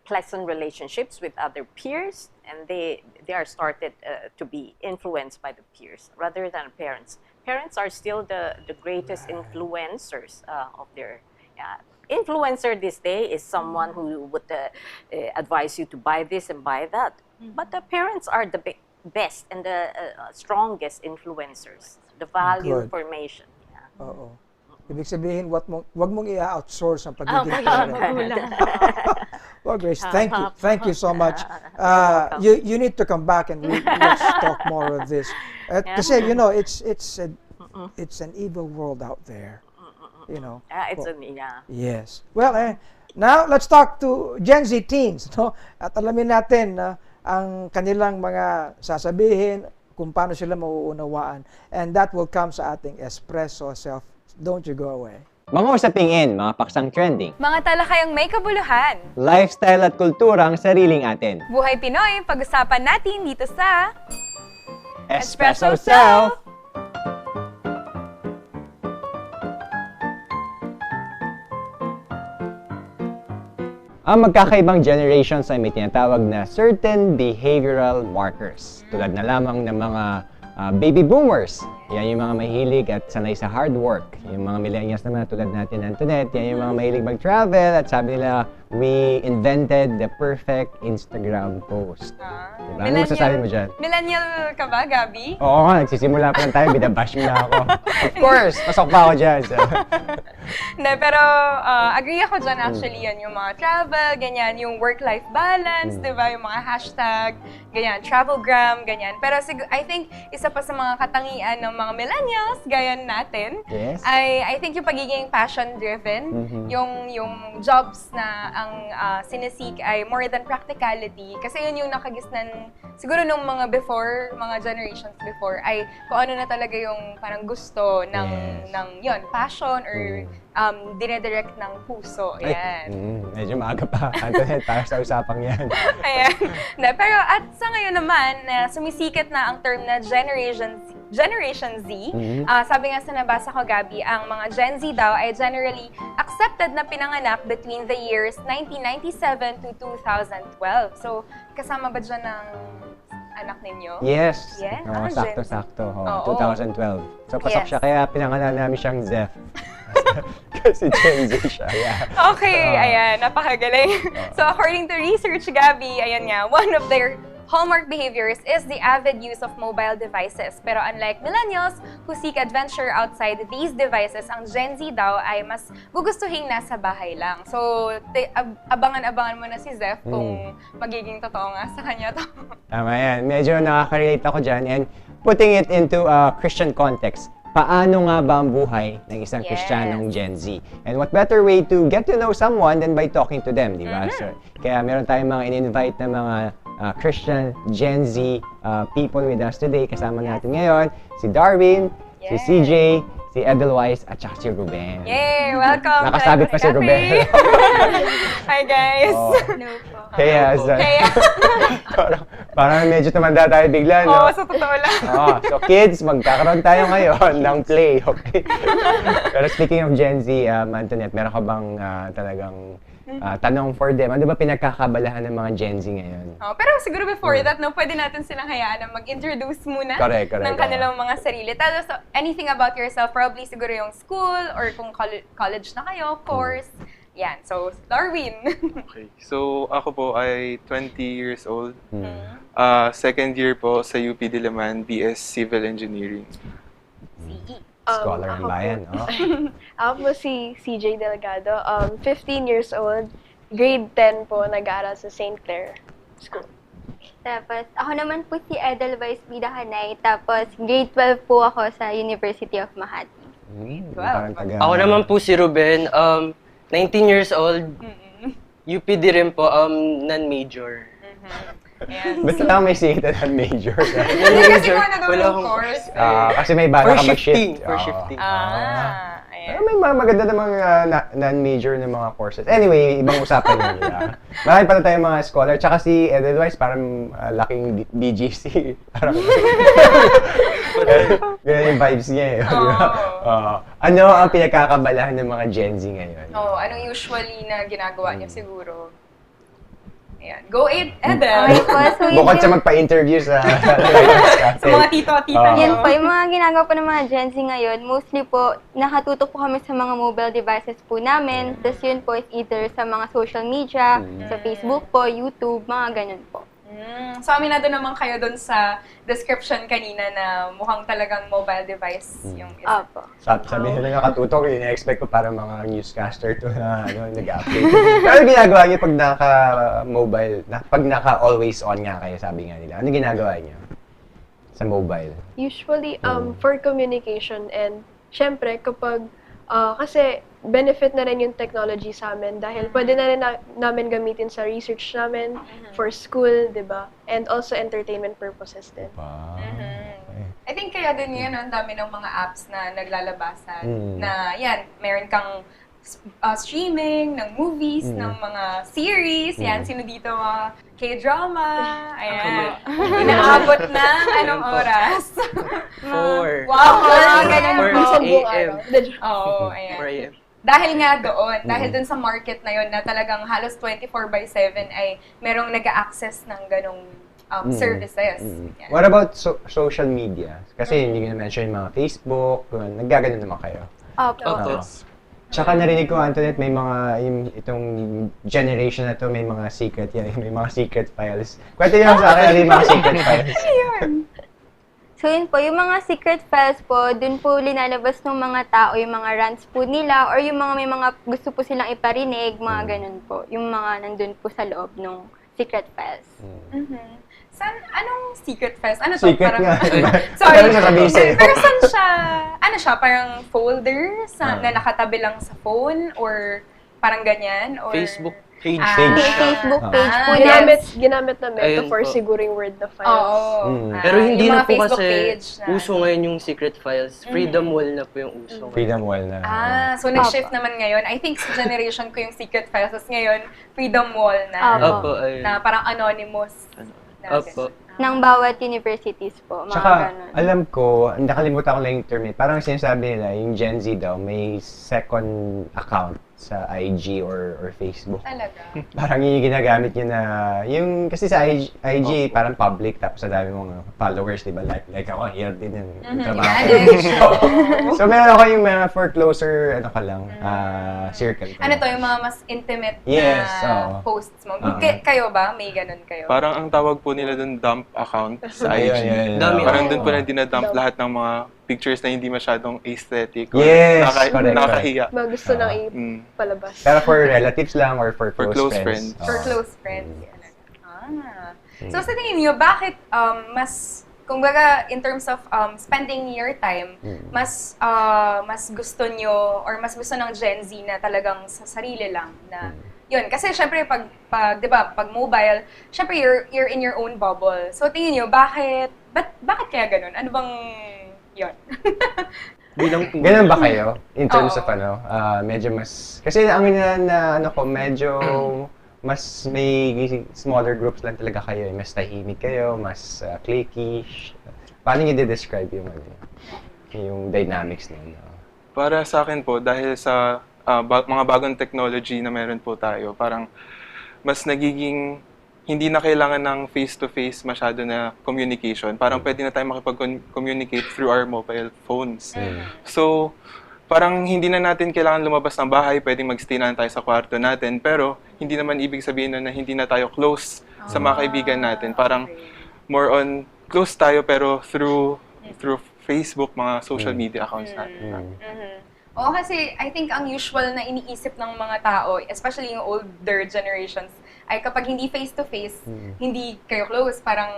S4: pleasant relationships with other peers, and they are started to be influenced by the peers rather than parents. Parents are still the greatest influencers of their. Influencer this day is someone who would advise you to buy this and buy that, but the parents are the best and the strongest influencers. The value
S1: Good.
S4: formation.
S1: oo. Ibig sabihin, wag mong i-outsource ang pagiging parent.
S3: magulang.
S1: Well, Grace, thank you so much. You need to come back and let's talk more of this. Kasi it's an evil world out there. You know. Yes. Well, now let's talk to Gen Z teens, no? At alamin natin ang kanilang mga sasabihin, kung paano sila mauunawaan. And that will come sa ating Espresso Self. Don't you go away.
S5: Mga usaping in, mga paksang trending,
S6: Mga talakayang may kabuluhan.
S5: lifestyle at kulturang sariling atin.
S6: Buhay Pinoy, pag-usapan natin dito sa
S5: Espresso Self! Ang magkakaibang generations ay may tinatawag na certain behavioral markers. Tulad na lamang ng mga baby boomers. Yan yung mga mahilig at sanay sa hard work. Yung mga millennials naman tulad natin, Antoinette, yan yung mga mahilig mag-travel at sabi nila, we invented the perfect Instagram post. Diba? Ano masasabi mo dyan?
S6: Millennial ka ba, Gabi?
S5: Oo nga, nagsisimula pa lang tayo, binabash mo na ako. Of course, pasok pa ako dyan. So.
S6: Hindi, pero agree ako dyan actually yan, yung mga travel, ganyan, yung work-life balance, di ba? Yung mga hashtag, ganyan, travelgram, ganyan. Pero I think isa pa sa mga katangian ng mga millennials, gaya natin,
S5: Yes.
S6: I think yung pagiging passion-driven, yung jobs na ang sinisik ay more than practicality. Kasi yun yung nakagisnan, siguro nung mga generations before, ay kung ano na talaga yung parang gusto ng yun, passion or dinedirect ng puso. Ayan.
S5: Medyo maaga pa, Antoinette, para sa usapang yan.
S6: Ayan. Pero at sa ngayon naman, sumisikat na ang term na Generation Z. Sabi nga sa nabasa ko, Gabi, ang mga Gen Z daw ay generally accepted na pinanganak between the years 1997 to 2012. So, kasama ba dyan ng anak ninyo?
S5: Yes.
S6: Yes?
S5: Oo,
S6: Gen Z.
S5: sakto-sakto.
S6: Oo.
S5: 2012. So, pasok
S6: Yes.
S5: siya, kaya pinangalan namin siyang Zeph. Kasi Gen Z siya. Yeah.
S6: Okay, ayan, napakagaling. So, according to research, Gabi, ayan nga, one of their hallmark behaviors is the avid use of mobile devices. Pero unlike millennials who seek adventure outside these devices, ang Gen Z daw ay mas gugustuhin nasa bahay lang. So, abangan-abangan mo na si Zeph kung magiging totoo nga sa kanya to.
S5: Tama yan. Medyo nakaka-relate ako dyan. And putting it into a Christian context, paano nga ba ang buhay ng isang Kristiyanong Gen Z? And what better way to get to know someone than by talking to them, di ba? So, kaya meron tayong mga in-invite na mga Christian Gen Z people with us today. Kasama natin ngayon si Darwin, si CJ, si Edelweiss at saka si Ruben.
S6: Yay! Welcome!
S5: Nakasabit pa si
S6: Cafe.
S5: Ruben.
S6: Hi, guys!
S5: Oh.
S3: No po.
S5: Kaya,
S6: Kaya,
S5: parang medyo tumanda tayo bigla, no?
S6: sa totoo lang.
S5: So kids, magkakaroon tayo ngayon ng play, okay? Pero speaking of Gen Z, Antoinette, meron ka bang talagang tanong for them? Ano ba pinagkakabalahan ng mga Gen Z ngayon?
S6: Pero siguro before that, no, pwede natin silang hayaan na mag-introduce muna
S5: Correct.
S6: ng kanilang mga sarili. Tell us anything about yourself, probably siguro yung school or kung college na kayo, course. Yan. So, Darwin.
S7: Okay. So, ako po ay 20 years old. Second year po sa UP Diliman, BS Civil Engineering.
S5: Scholar ng
S8: ako
S5: bayan,
S8: po.
S5: oh.
S8: Ako po si CJ Delgado, 15 years old, grade 10 po, nag-aaral sa St. Clair School.
S9: Tapos, ako naman po si Edelweiss Bidahanay. Tapos, grade 12 po ako sa University of Makati.
S5: Parang
S10: Ako naman po si Ruben, 19 years old, UPD rin po, non-major.
S6: Ayan.
S5: Ba't lang may secret na major?
S6: Kasi kung ano daw
S10: Wala
S6: yung
S10: akong-
S6: course.
S5: Kasi may bala
S10: For
S5: ka
S10: shifting,
S5: mag-shift.
S10: for
S5: Oo.
S10: shifting.
S5: Pero
S6: Ayan.
S5: may mga maganda na mga non-major na mga courses. Anyway, ibang usapan yun nila. Marami pala tayong mga scholar. Tsaka si Edelweiss, parang laking BGC. Parang ganyan yung vibes niya eh. Di ba? Ano ang pinagkakabalahan ng mga Gen Z ngayon?
S6: Anong usually na ginagawa niyo siguro? Ayan. Go,
S9: Okay
S6: Edel!
S9: po, so yun
S5: Bukod sa
S9: yung-
S5: magpa-interview sa Lighthouse Cafe.
S6: Sa mga tito-tita
S5: Oo.
S6: niyo.
S9: Yan po, yung mga ginagawa po ng mga Gen Z ngayon, mostly po, nakatutok po kami sa mga mobile devices po namin. Tapos yun po is either sa mga social media, sa Facebook po, YouTube, mga ganun po.
S6: So, aminado naman kayo dun sa description kanina na mukhang talagang mobile device yung isa.
S9: Opo.
S5: Sabi nila nakatutok, ina-expect ko parang mga newscaster to na nag-update. Pero ginagawa niyo pag naka-mobile, pag naka-always on nga kayo, sabi nga nila. Ano ginagawa niyo sa mobile?
S8: Usually, for communication and syempre kapag, kasi benefit na rin yung technology sa amin dahil pwede na rin namin gamitin sa research namin, for school, di ba? And also entertainment purposes din.
S6: I think kaya din yan, ang dami ng mga apps na naglalabasan na yan, meron kang streaming ng movies, ng mga series, yan, sino dito mga K-drama, ayan. Inaabot na anong oras?
S10: 4.
S6: Wow!
S9: ganun po.
S8: Minsan buong
S10: 4
S8: araw.
S10: a.m.
S6: Oo, ayan.
S10: 4 a.m.
S6: Dahil nga doon, dahil dun sa market na yon na talagang halos 24/7 ay merong nag-access ng ganong services. Yan.
S5: What about social media? Kasi hindi ko na-mention yung mga Facebook, naggaganon naman kayo.
S9: Opo.
S5: Oo. Tsaka narinig ko, Antoinette, may mga, itong generation na to, may mga secret yan, may mga secret files. Kwento niyo sa akin, ano yung mga secret files?
S9: So yun po, yung mga secret files po, dun po linalabas ng mga tao, yung mga rants po nila, or yung mga may mga gusto po silang iparinig, mga ganun po. Yung mga nandun po sa loob ng secret files.
S6: Anong secret files? Ano to?
S5: Secret nga.
S6: Sorry.
S5: Ano sasabihin sa'yo?
S6: Pero saan siya? Ano siya? Parang folder na nakatabi lang sa phone? Or parang ganyan? Or
S10: Facebook page.
S9: Yung Facebook page po
S8: Ginamit namin ito
S10: Ayun
S8: for
S10: po.
S8: siguring word na files.
S6: Oo.
S10: Pero hindi
S6: yung
S10: na
S6: mga
S10: po
S6: Facebook
S10: kasi
S6: page na.
S10: uso ngayon yung secret files. Freedom wall na po yung uso.
S5: Freedom wall na.
S6: So nag-shift naman ngayon. I think sa generation ko yung secret files. Tapos ngayon, freedom wall na.
S9: Opo.
S10: Opo, ayun.
S6: Na parang anonymous. Na
S10: Opo.
S9: Ng bawat universities po, mga
S5: Tsaka,
S9: ganun.
S5: alam ko, nakalimutan ko lang yung term eh. Parang sinasabi nila, yung Gen Z daw, may second account sa IG or Facebook.
S6: Talaga.
S5: Parang yun yung ginagamit niya na, yung, kasi sa IG parang public, tapos sa dami mong followers, di ba? Like ako, hirap din yung trabaho. So, meron ako yung mga for closer, ano ka lang, circle.
S6: Ano to, yung mga mas intimate
S5: Yes,
S6: na
S5: oo.
S6: posts mo? Kayo ba? May ganun kayo?
S7: Parang ang tawag po nila dun dump account sa
S5: Ayun,
S7: IG.
S5: ayun,
S10: Dami.
S7: Parang dun po na dinadump lahat ng mga pictures na hindi masyadong aesthetic or
S5: Yes, correct,
S7: nakakahiya.
S8: Mga gusto nang
S7: Mm.
S8: ipalabas.
S5: Pero for relatives lang or for
S7: For
S5: close
S7: close friends.
S5: friends.
S6: For close friends. So sa tingin niyo, bakit mas, kumbaga in terms of spending your time, mas gusto niyo or mas gusto ng Gen Z na talagang sa sarili lang na yun, kasi syempre pag 'di ba, pag mobile, syempre you're in your own bubble. So tingin niyo bakit kaya ganun? Ano bang yun?
S10: bilang team.
S5: Ganun ba kayo? In terms
S6: Oo.
S5: of medyo mas... Kasi ang ano ko, medyo mas may smaller groups lang talaga kayo. Mas tahimik kayo, mas cliquey. Paano niyo describe yung dynamics ninyo?
S7: Para sa akin po, dahil sa mga bagong technology na meron po tayo, parang mas nagiging hindi na kailangan ng face-to-face masyado na communication. Parang pwede na tayo makipag-communicate through our mobile phones. So, parang hindi na natin kailangan lumabas ng bahay, pwedeng mag-stay na tayo sa kwarto natin, pero hindi naman ibig sabihin na hindi na tayo close sa mga kaibigan natin. Parang more on close tayo pero through Facebook, mga social media accounts natin.
S6: Oo, kasi I think ang usual na iniisip ng mga tao, especially yung older generations, ay kapag hindi face-to-face, hindi kayo close, parang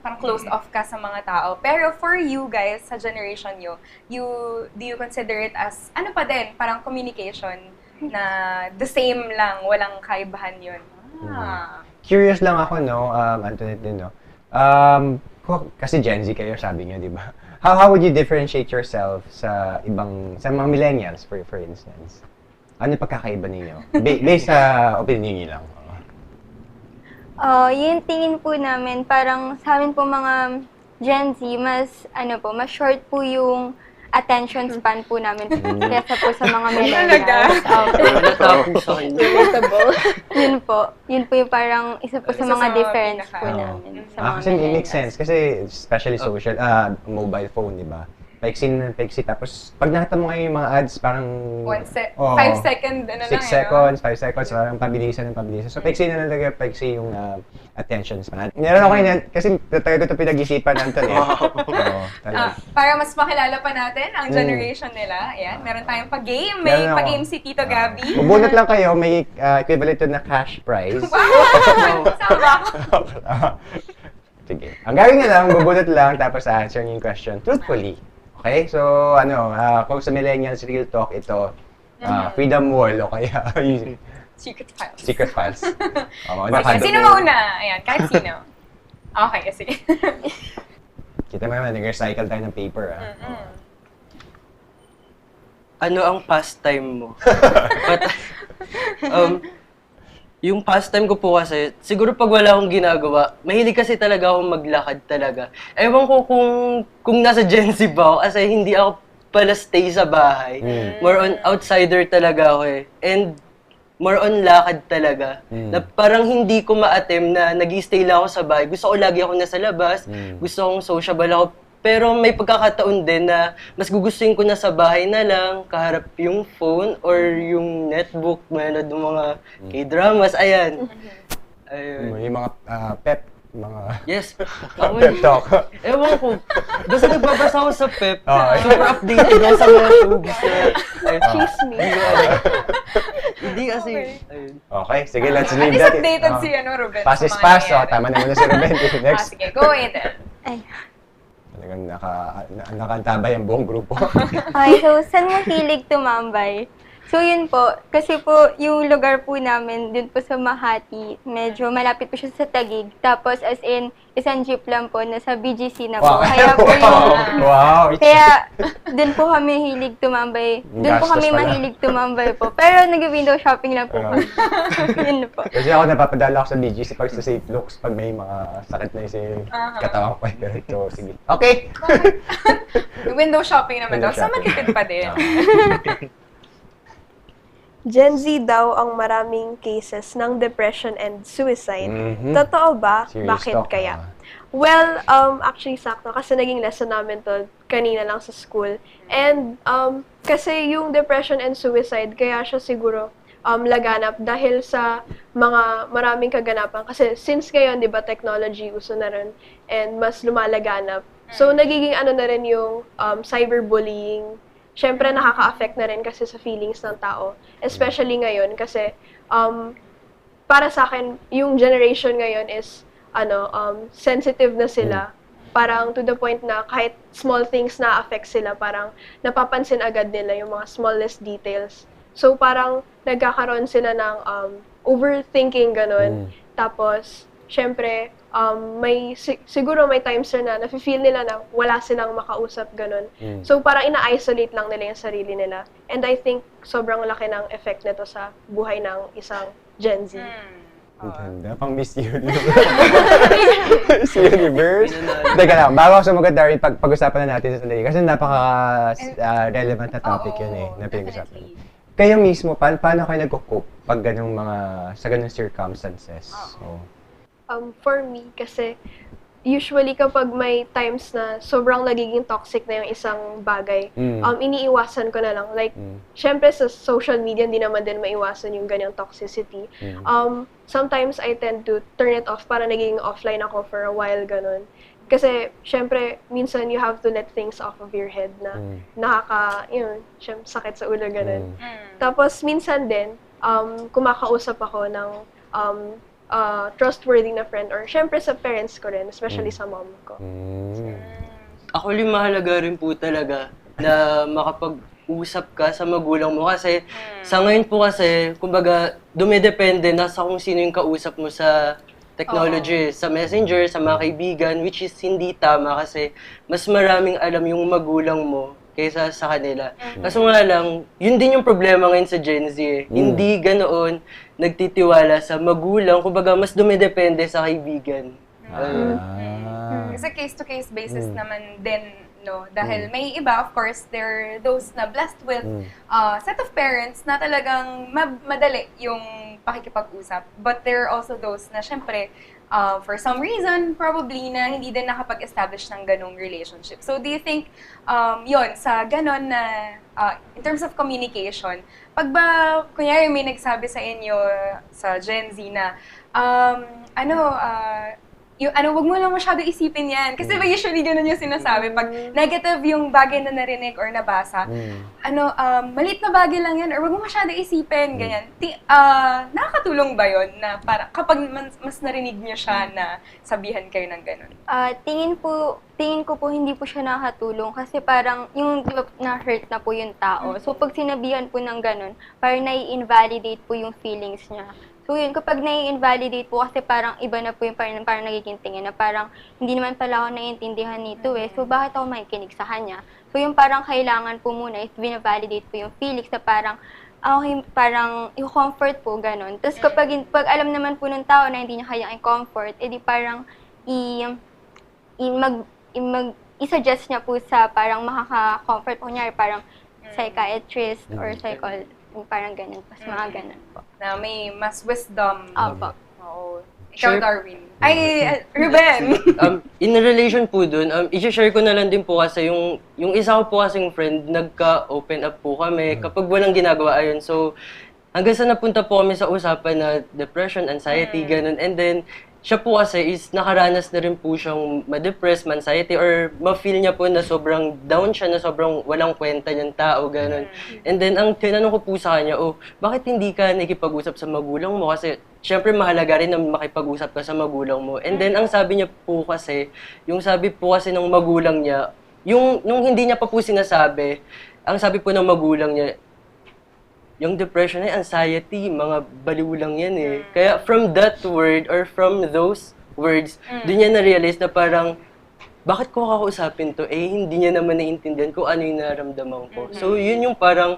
S6: parang closed off ka sa mga tao. Pero for you guys, sa generation nyo, do you consider it as, parang communication na the same lang, walang kaibahan yun?
S5: Curious lang ako, Antoinette din, kasi Gen Z kayo, sabi niyo, di ba? How would you differentiate yourself sa mga millennials, for instance? Ano yung pagkakaiba ninyo? Based sa opinion niyo lang.
S9: Yung tingin po namin, parang sa amin po mga Gen Z, mas short po yung attention span po namin kesa po sa mga millennials.
S10: Natapos sa kanya.
S9: Yun po yung parang isa po sa mga difference po namin sa mga
S5: Kasi it makes sense. Kasi especially mobile phone, di ba? Paiksi. Tapos, pag nakita mo ngayon yung mga ads, parang...
S6: 5 second,
S5: 6 seconds, 5 seconds, parang pabilisan. So, paiksi na talaga, yung attention span. Meron ako kasi talaga ito pinag-isipan, Anton.
S6: Para mas makilala pa natin ang generation nila, ayan, meron tayong pag-game. May pag-game si Tito Gabby.
S5: Bubunot lang kayo, may equivalent to na cash prize.
S6: Wow! Sama ako.
S5: Sige. Ang gawin nyo lang, bubunot lang, tapos answer nyo yung question truthfully. Okay? So, kung sa millennials, real talk, ito, freedom wall, o kaya
S6: Secret files.
S5: secret files.
S6: Okay, sino mauna? Ayan, kahit sino. Okay, sige.
S5: Kita mo naman, nag-recycle tayo ng paper.
S10: Ano ang pastime mo? Yung pastime ko po kasi, siguro pag wala akong ginagawa, mahilig kasi talaga akong maglakad talaga. Ewan ko kung nasa Gen Z ba ako, kasi hindi ako pala stay sa bahay. More on outsider talaga ako eh. And more on lakad talaga. Na parang hindi ko ma-attempt na nag-stay lang ako sa bahay. Gusto ko lagi ako nasa labas, gusto kong sociable ako. Pero may pagkakataon din na mas gugustuhin ko na sa bahay na lang, kaharap yung phone or yung netbook, manood ng mga K-dramas, ayan.
S5: Yung mga pep,
S10: Yes.
S5: pep talk.
S10: Ewan ko. Basta nagbabasa ako sa pep, super updated ako sa mga tubes.
S9: Chismis.
S10: Hindi kasi. Ayun.
S5: Okay, sige, let's
S6: At
S5: leave
S6: least
S5: that.
S6: updated si Ruben.
S5: Pass
S6: sa
S5: is
S6: mga
S5: pass,
S6: nangyayari.
S5: tama naman na si Ruben. Next.
S6: Sige, go Eden.
S9: Ay.
S5: Talagang nakantabay ang buong grupo.
S9: Okay, so saan mo hilig tumambay? So yun po, kasi po yung lugar po namin dun po sa Makati, medyo malapit po siya sa Taguig. Tapos as in, isang jeep lang po, nasa BGC na po. Kaya po kaya dun po kami hilig tumambay. Dun po
S5: Gastos
S9: kami
S5: pala.
S9: mahilig tumambay po. Pero nag-window shopping lang po. Yun po.
S5: Kasi ako napapadala ako sa BGC pag sa Safe Looks pag may mga sakit na yung katawan ko. So, sige. Okay!
S6: Window shopping naman daw.
S5: Window
S6: So,
S5: shopping.
S6: matipid pa din.
S8: Gen Z daw ang maraming cases ng depression and suicide. Totoo ba?
S5: Serious
S8: Bakit
S5: talk,
S8: kaya? Well, actually sakto kasi naging lesson namin to kanina lang sa school. And kasi yung depression and suicide, kaya siya siguro laganap dahil sa mga maraming kaganapan. Kasi since ngayon, di ba, technology uso na rin and mas lumalaganap. So, nagiging na rin yung cyberbullying. Siyempre, nakaka-affect na rin kasi sa feelings ng tao. Especially ngayon kasi para sa akin, yung generation ngayon is sensitive na sila. Parang to the point na kahit small things na-affect sila, parang napapansin agad nila yung mga smallest details. So parang nagkakaroon sila ng overthinking, ganun. Tapos, syempre, siguro may times na nafe-feel nila na wala silang makausap, ganun. So parang ina-isolate lang nila yung sarili nila. And I think sobrang laki ng effect nito sa buhay ng isang Gen Z.
S5: Ang ganda, pang Miss Universe. Miss Universe. Teka lang, bago ako sumagot, Darren, pag-usapan na natin sa sandali. Kasi napaka-relevant na topic yun na pinag-usapan. Kayo mismo, paano kayo nag-cope pag sa ganung circumstances?
S8: For me, kasi usually kapag may times na sobrang nagiging toxic na yung isang bagay, iniiwasan ko na lang. Like, syempre sa social media, hindi naman din maiwasan yung ganyang toxicity. Sometimes I tend to turn it off para naging offline ako for a while, ganun. Kasi, syempre, minsan you have to let things off of your head na sakit sa ulo, ganun. Tapos, minsan din, kumakausap ako ng trustworthy na friend or syempre sa parents ko rin, especially sa mom ko.
S10: Ako mahalaga rin po talaga na makapag-usap ka sa magulang mo kasi sa ngayon po kasi, kumbaga, dumidepende nasa kung sino yung kausap mo sa technology, sa messenger, sa mga kaibigan, which is hindi tama kasi mas maraming alam yung magulang mo kaysa sa kanila. Kaso nga lang, yun din yung problema ngayon sa Gen Z eh. Hindi ganoon nagtitiwala sa magulang, kumbaga mas dumidepende sa kaibigan.
S6: Kasi case-to-case basis naman din, no? Dahil may iba, of course, there are those na blessed with set of parents na talagang madali yung pakikipag-usap. But there are also those na syempre, for some reason, probably na hindi din nakapag-establish ng ganong relationship. So, do you think, yon sa ganon na, in terms of communication, pag ba, kunyari may nagsabi sa inyo, sa Gen Z na, wag mo lang masyado isipin yan. Kasi usually ganun yung sinasabi. Pag negative yung bagay na narinig or nabasa, maliit na bagay lang yan or wag mo masyado isipin, ganyan. Nakakatulong ba yun na parang kapag mas narinig niyo siya na sabihan kayo ng ganun?
S9: Tingin ko po hindi po siya nakakatulong kasi parang yung na-hurt na po yung tao. So pag sinabihan po ng ganun, parang nai-invalidate po yung feelings niya. So yun, kapag nai-invalidate po kasi parang iba na po yung parang nagiging tingin na parang hindi naman pala ako naiintindihan nito eh. So bakit ako makikinig sa kanya? So yung parang kailangan po muna is binavalidate po yung feelings na parang okay, parang i-comfort po, ganun. Tapos pag alam naman po ng tao na hindi niya kaya i-comfort, edi parang i-suggest niya po sa parang makaka-comfort po niya, parang psychiatrist or psychologist. Parang ganun, pas mga ganun po.
S6: Na may mas wisdom.
S9: Opo.
S6: Oo. Ikaw, Darwin. Ay, Ruben!
S10: In relation po dun, i-share ko na lang din po kasi yung isa ko po kasing friend, nagka-open up po kami kapag walang ginagawa ayun. So, hanggang sa napunta po kami sa usapan na depression, anxiety, ganun. And then, siya po kasi is nakaranas na rin po siyang ma-depress, ma-anxiety, or ma-feel niya po na sobrang down siya, na sobrang walang kwenta niyang tao, gano'n. And then, ang tinanong ko po sa kanya, bakit hindi ka nakipag-usap sa magulang mo? Kasi, syempre, mahalaga rin na makipag-usap ka sa magulang mo. And then, ang sabi niya po kasi, yung sabi po kasi ng magulang niya, nung hindi niya pa po sinasabi, ang sabi po ng magulang niya, yung depression ay anxiety, mga baliw lang yan eh. Kaya from that word or from those words, doon niya na-realize na parang, bakit ko kakausapin to? Hindi niya naman naiintindihan kung ano yung nararamdaman ko. So yun yung parang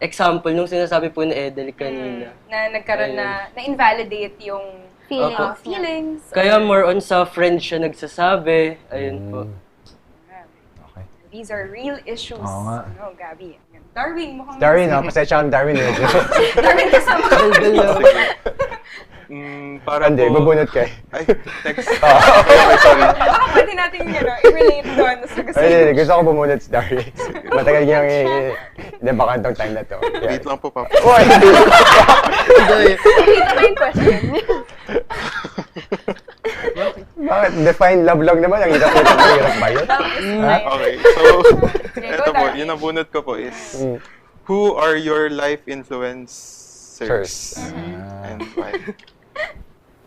S10: example nung sinasabi po ni Edel kanina.
S6: Na nagkaroon na-invalidate yung feelings.
S10: Kaya more on sa friend siya nagsasabi. Ayun po.
S5: Okay.
S6: These are real issues.
S5: Oo nga.
S6: Gabi. Darwin, mukhang...
S5: Darwin, pasensya kang Darwin.
S6: Darwin, kasama ka.
S5: Hindi, babunot ka.
S7: Ay, text. Okay, sorry.
S6: Baka pwede natin i-relate doon sa gusto.
S5: Gusto ko bumunot si Darwin. Matagal niyang baka itong time na to.
S7: Wait lang po, Papa.
S8: Kita ko yung question.
S5: Bakit? Define love lang naman. Ang hirap ba yun?
S7: Okay, so, ito po, yung nabunot ko po is, who are your life influencers? And why?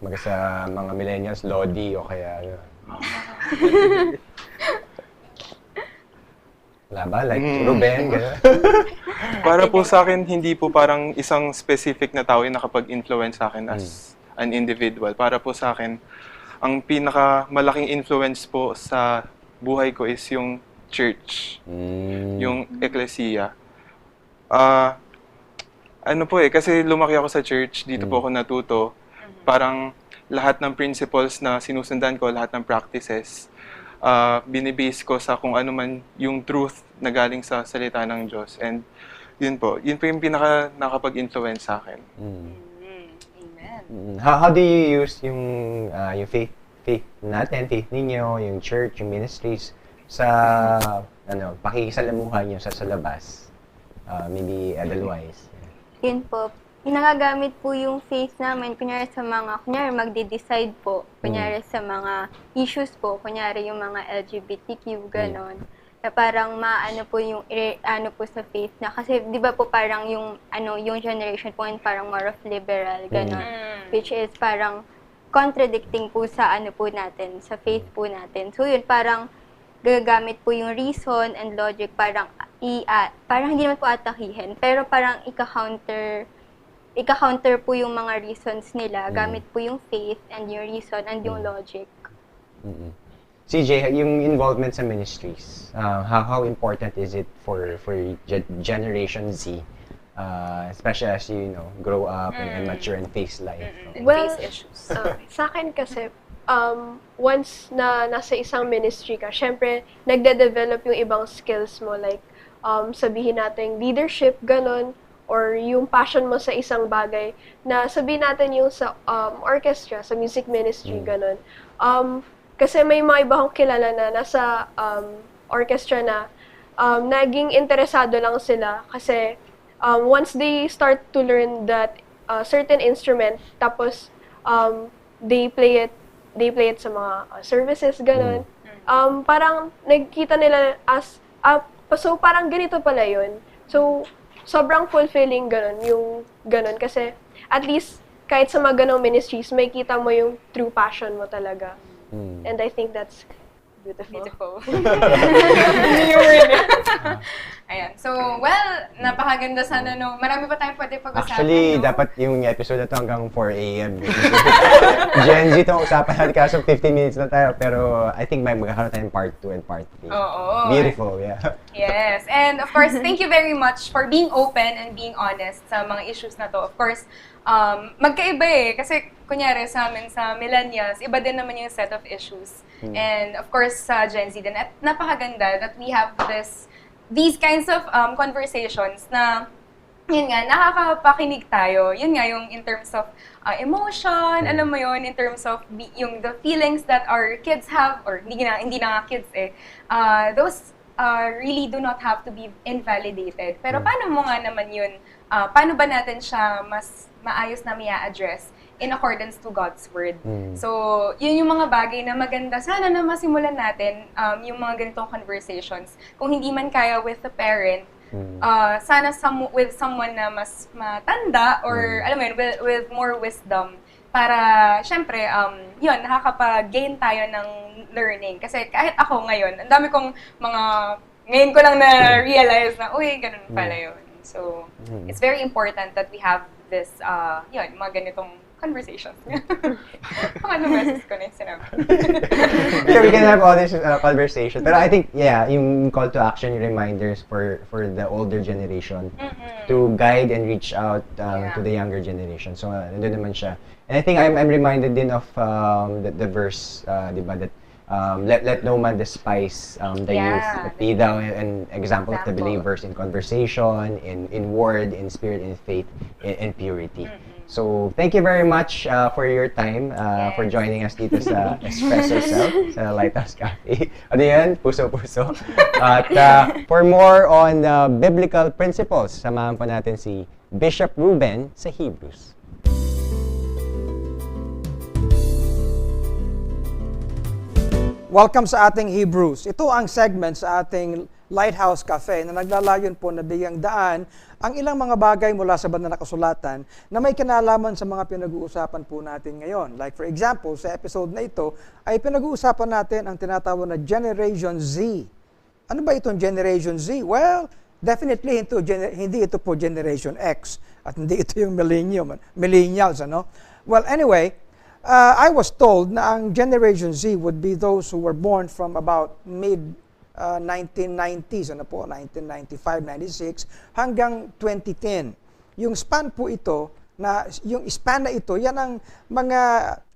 S5: Mga sa mga millennials, Lodi o kaya wala ba? Like Ruben, gano'n?
S7: Para po sa akin, hindi po parang isang specific na tao yung nakapag-influence sa akin as an individual. Para po sa akin, ang pinakamalaking influence po sa buhay ko is yung church, yung eklesiya. Ano po kasi lumaki ako sa church, dito po ako natuto. Parang lahat ng principles na sinusundan ko, lahat ng practices, binibase ko sa kung ano man yung truth na galing sa salita ng Diyos. And yun po yung pinaka nakapag-influence sa akin.
S6: Amen.
S5: How do you use yung faith natin, faith ninyo, yung church, yung ministries sa pakikisalamuhan nyo sa labas? Maybe otherwise.
S9: Yun po. Nagagamit po yung faith namin, kunyari magde-decide po, kunyari sa mga issues po, kunyari yung mga LGBTQ, ganon. Na parang maano po yung po sa faith na kasi 'di ba po parang yung yung generation po parang more of liberal ganon, which is parang contradicting po sa po natin, sa faith po natin. So yun parang gagamit po yung reason and logic parang parang hindi naman po atakihin, pero parang ika-counter po yung mga reasons nila, gamit po yung faith and yung reason and yung logic.
S5: CJ, yung involvement sa ministries, how important is it for Generation Z, especially as you grow up and mature and face life?
S8: Well,
S6: Face issues.
S8: sa akin kasi, once na nasa isang ministry ka, syempre, nagde-develop yung ibang skills mo, like, sabihin natin leadership, ganon, or yung passion mo sa isang bagay, na sabihin natin yung sa orchestra, sa music ministry, ganon. Kasi may mga iba akong kilala na nasa orchestra na naging interesado lang sila kasi once they start to learn that certain instrument, tapos they play it sa mga services, ganon. Parang nagkita nila as, so parang ganito pala yun. So, sobrang fulfilling ganon, yung ganon. Kasi at least kahit sa mga ganong ministries, may kita mo yung true passion mo talaga. And I think that's beautiful.
S6: Ayan. So, well, napakaganda sana no. Marami pa tayong pwede pag-usapan.
S5: Actually, dapat yung episode na to hanggang 4 a.m. Gen Z itong usapan natin kaso 15 minutes na tayo. Pero I think may magkakaroon tayong part 2 and part 3.
S6: Oo.
S5: Beautiful, yeah.
S6: Yes. And of course, thank you very much for being open and being honest sa mga issues na to. Of course, magkaiba kasi kunyari sa amin sa millennials, iba din naman yung set of issues. And of course, sa Gen Z din. At napakaganda that we have these kinds of conversations na yun nga, nakakapakinig tayo. Yun nga, yung in terms of emotion, alam mo yun, in terms of yung the feelings that our kids have, or hindi na kids those really do not have to be invalidated. Pero paano mo nga naman yun, paano ba natin siya mas maayos na address in accordance to God's Word. So, yun yung mga bagay na maganda. Sana na masimulan natin yung mga ganitong conversations. Kung hindi man kaya with the parent, sana with someone na mas matanda or alam mo yun, with more wisdom para syempre yun nakakapag-gain tayo ng learning kasi kahit ako ngayon ang dami kong ngayon ko lang na realize na uy ganun pala yun. So it's very important that we have this yun mga ganitong conversations. Ano message ko na yung sinabi?
S5: Yeah, we can have all this conversation. Pero I think, yeah, yung call to action, yung reminders for the older generation to guide and reach out to the younger generation. So, nandun naman siya. And I think I'm reminded din of the verse, di ba, that let no man despise the youth. But be thou an example of the believers in conversation, in word, in spirit, in faith, in purity. So, thank you very much for your time, for joining us dito sa Espresso Cell, sa Lighthouse Cafe. Ano yan? Puso-puso. At for more on biblical principles, samahan po natin si Bishop Ruben sa Hebrews.
S1: Welcome sa ating Hebrews. Ito ang segment sa ating Lighthouse Cafe na naglalayon po na bigyang daan ang ilang mga bagay mula sa banal na kasulatan na may kinalaman sa mga pinag-uusapan po natin ngayon. Like for example, sa episode na ito ay pinag-uusapan natin ang tinatawag na Generation Z. Ano ba itong Generation Z? Well, definitely hindi ito po Generation X at hindi ito yung millennials. Ano? Well, anyway, I was told na ang Generation Z would be those who were born from about mid 1990s, 1995, 96 hanggang 2010. Yung span po ito, yung span na ito, yan ang mga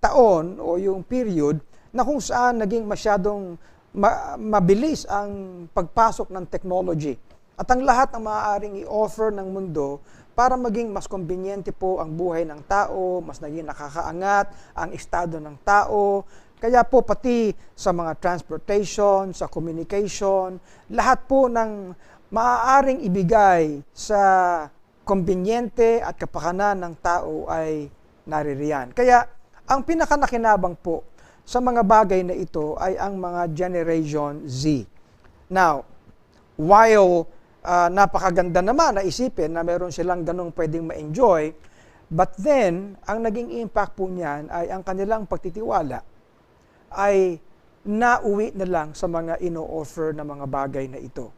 S1: taon o yung period na kung saan naging masyadong mabilis ang pagpasok ng technology. At ang lahat ng maaaring i-offer ng mundo para maging mas konbinyente po ang buhay ng tao, mas naging nakakaangat ang estado ng tao. Kaya po pati sa mga transportation, sa communication, lahat po ng maaaring ibigay sa konbinyente at kapakanan ng tao ay naririyan. Kaya ang pinakanakinabang po sa mga bagay na ito ay ang mga Generation Z. Now, while napakaganda naman na isipin na meron silang ganong pwedeng ma-enjoy, but then, ang naging impact po niyan ay ang kanilang pagtitiwala ay nauwi na lang sa mga ino-offer na mga bagay na ito.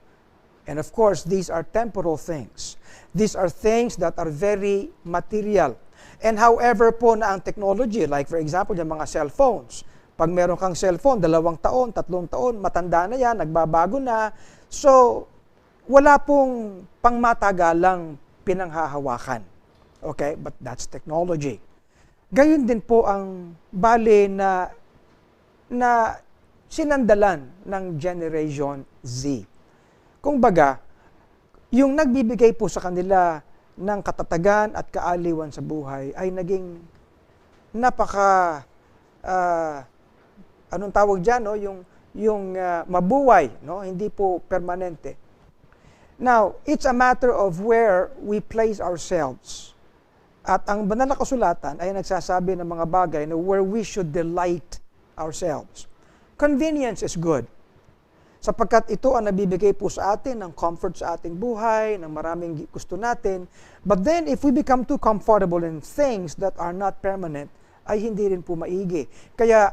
S1: And of course, these are temporal things. These are things that are very material. And however po na ang technology, like for example, yung mga cellphones, pag meron kang cellphone, 2 taon, 3 taon, matanda na yan, nagbabago na. So, wala pong pangmatagalang pinanghahawakan. Okay? But that's technology. Gayon din po ang bale na sinandalan ng Generation Z. Kung baga, yung nagbibigay po sa kanila ng katatagan at kaaliwan sa buhay ay naging anong tawag dyan, no? Yung mabuhay, no? Hindi po permanente. Now, it's a matter of where we place ourselves. At ang banal na kasulatan ay nagsasabi ng mga bagay na where we should delight ourselves. Convenience is good. Sapagkat ito ang nabibigay po sa atin ng comfort sa ating buhay, ng maraming gusto natin. But then, if we become too comfortable in things that are not permanent, ay hindi rin po maigi. Kaya,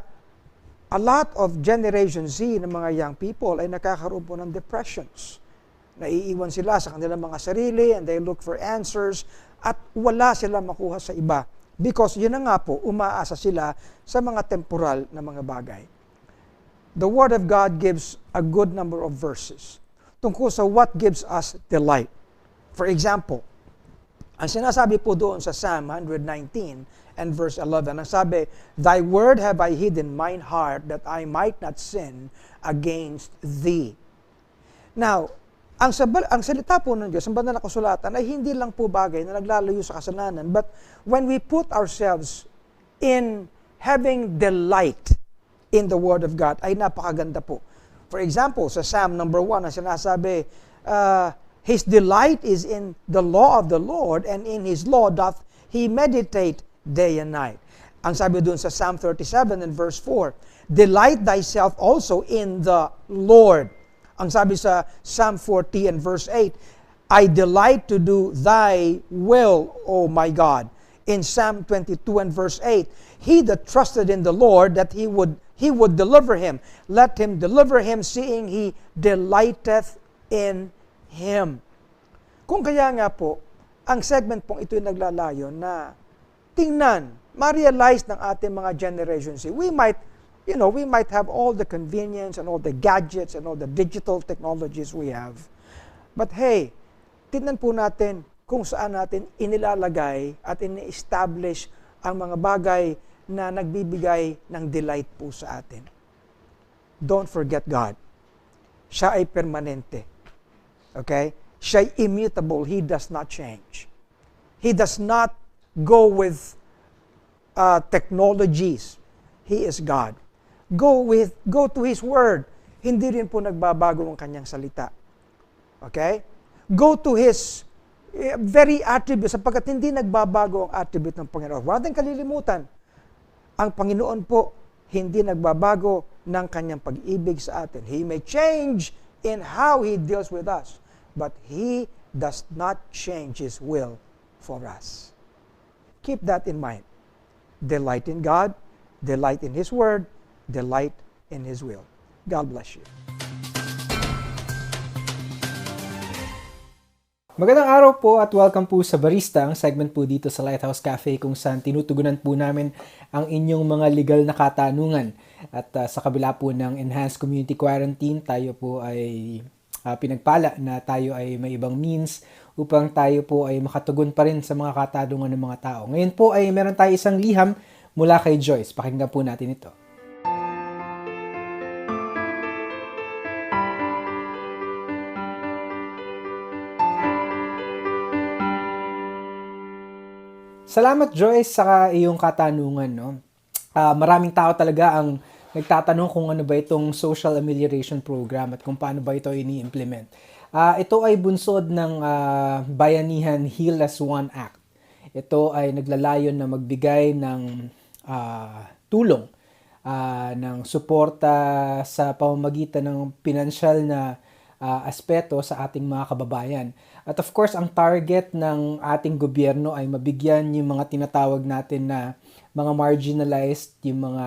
S1: a lot of Generation Z ng mga young people ay nakakaroon po ng depressions. Naiiwan sila sa kanilang mga sarili and they look for answers at wala sila makuha sa iba. Because yun na nga po, umaasa sila sa mga temporal na mga bagay. The Word of God gives a good number of verses tungkol sa what gives us delight. For example, ang sinasabi po doon sa Psalm 119 and verse 11, ang sabi, "Thy word have I hid in mine heart that I might not sin against thee." Now, ang salita po ng Diyos, ang banal na kasulatan, ay hindi lang po bagay na naglalayo sa kasalanan, but when we put ourselves in having delight in the Word of God, ay napakaganda po. For example, sa Psalm number 1, ang sinasabi, His delight is in the law of the Lord, and in His law doth He meditate day and night. Ang sabi doon sa Psalm 37 and verse 4, "Delight thyself also in the Lord." Ang sabi sa Psalm 40 and verse 8, "I delight to do thy will, O my God." In Psalm 22 and verse 8, "He that trusted in the Lord, that he would deliver him. Let him deliver him, seeing he delighteth in him." Kung kaya nga po, ang segment pong ito'y naglalayo na tingnan, ma-realize ng ating mga generations, we might have all the convenience and all the gadgets and all the digital technologies we have. But hey, tingnan po natin kung saan natin inilalagay at ini-establish ang mga bagay na nagbibigay ng delight po sa atin. Don't forget God. Siya ay permanente. Okay? Siya ay immutable. He does not change. He does not go with technologies. He is God. Go to His Word. Hindi rin po nagbabago ang kanyang salita. Okay? Go to His very attribute, sapagkat hindi nagbabago ang attribute ng Panginoon. Huwag natin kalilimutan, ang Panginoon po, hindi nagbabago ng kanyang pag-ibig sa atin. He may change in how He deals with us, but He does not change His will for us. Keep that in mind. Delight in God, delight in His Word, delight in His will. God bless you.
S11: Magandang araw po at welcome po sa Barista, ang segment po dito sa Lighthouse Cafe kung saan tinutugunan po namin ang inyong mga legal na katanungan. At sa kabila po ng Enhanced Community Quarantine, tayo po ay pinagpala na tayo ay may ibang means upang tayo po ay makatugon pa rin sa mga katanungan ng mga tao. Ngayon po ay meron tayo isang liham mula kay Joyce. Pakinggan po natin ito. Salamat Joyce sa iyong katanungan. No? Maraming tao talaga ang nagtatanong kung ano ba itong Social Amelioration Program at kung paano ba ito ini-implement. Ito ay bunsod ng Bayanihan Heal as One Act. Ito ay naglalayon na magbigay ng tulong, ng suporta sa pamamagitan ng pinansyal na aspeto sa ating mga kababayan. At of course, ang target ng ating gobyerno ay mabigyan yung mga tinatawag natin na mga marginalized, yung mga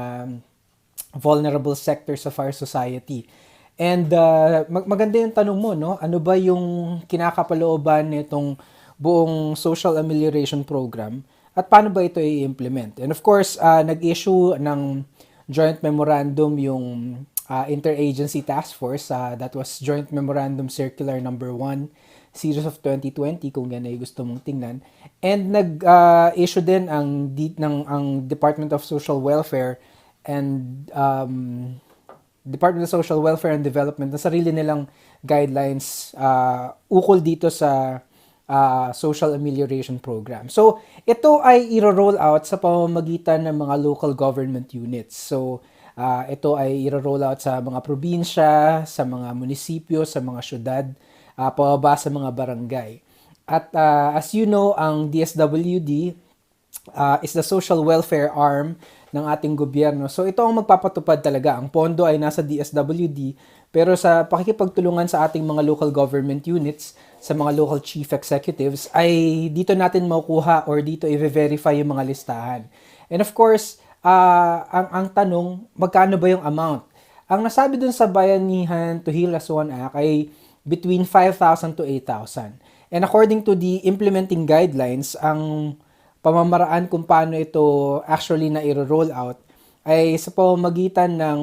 S11: vulnerable sectors of our society. And maganda yung tanong mo, no? Ano ba yung kinakapalooban nitong buong Social Amelioration Program at paano ba ito i-implement? And of course, nag-issue ng joint memorandum yung Interagency Task Force. That was Joint Memorandum Circular Number 1 Series of 2020 kung yan ay gusto mong tingnan. And nag-issue din ang Department of Social Welfare and Department of Social Welfare and Development na sarili nilang guidelines ukol dito sa Social Amelioration Program. So, ito ay i-roll out sa pamamagitan ng mga local government units. So, ito ay i-roll out sa mga probinsya, sa mga munisipyo, sa mga syudad, pababa sa mga barangay. At as you know, ang DSWD is the social welfare arm ng ating gobyerno. So ito ang magpapatupad talaga. Ang pondo ay nasa DSWD, pero sa pakikipagtulungan sa ating mga local government units, sa mga local chief executives, ay dito natin makukuha or dito i-verify yung mga listahan. And of course, ang tanong, magkano ba yung amount? Ang nasabi dun sa Bayanihan to Heal as One Act ay between 5,000 to 8,000. And according to the implementing guidelines, ang pamamaraan kung paano ito actually na i-roll out ay sa pamamagitan ng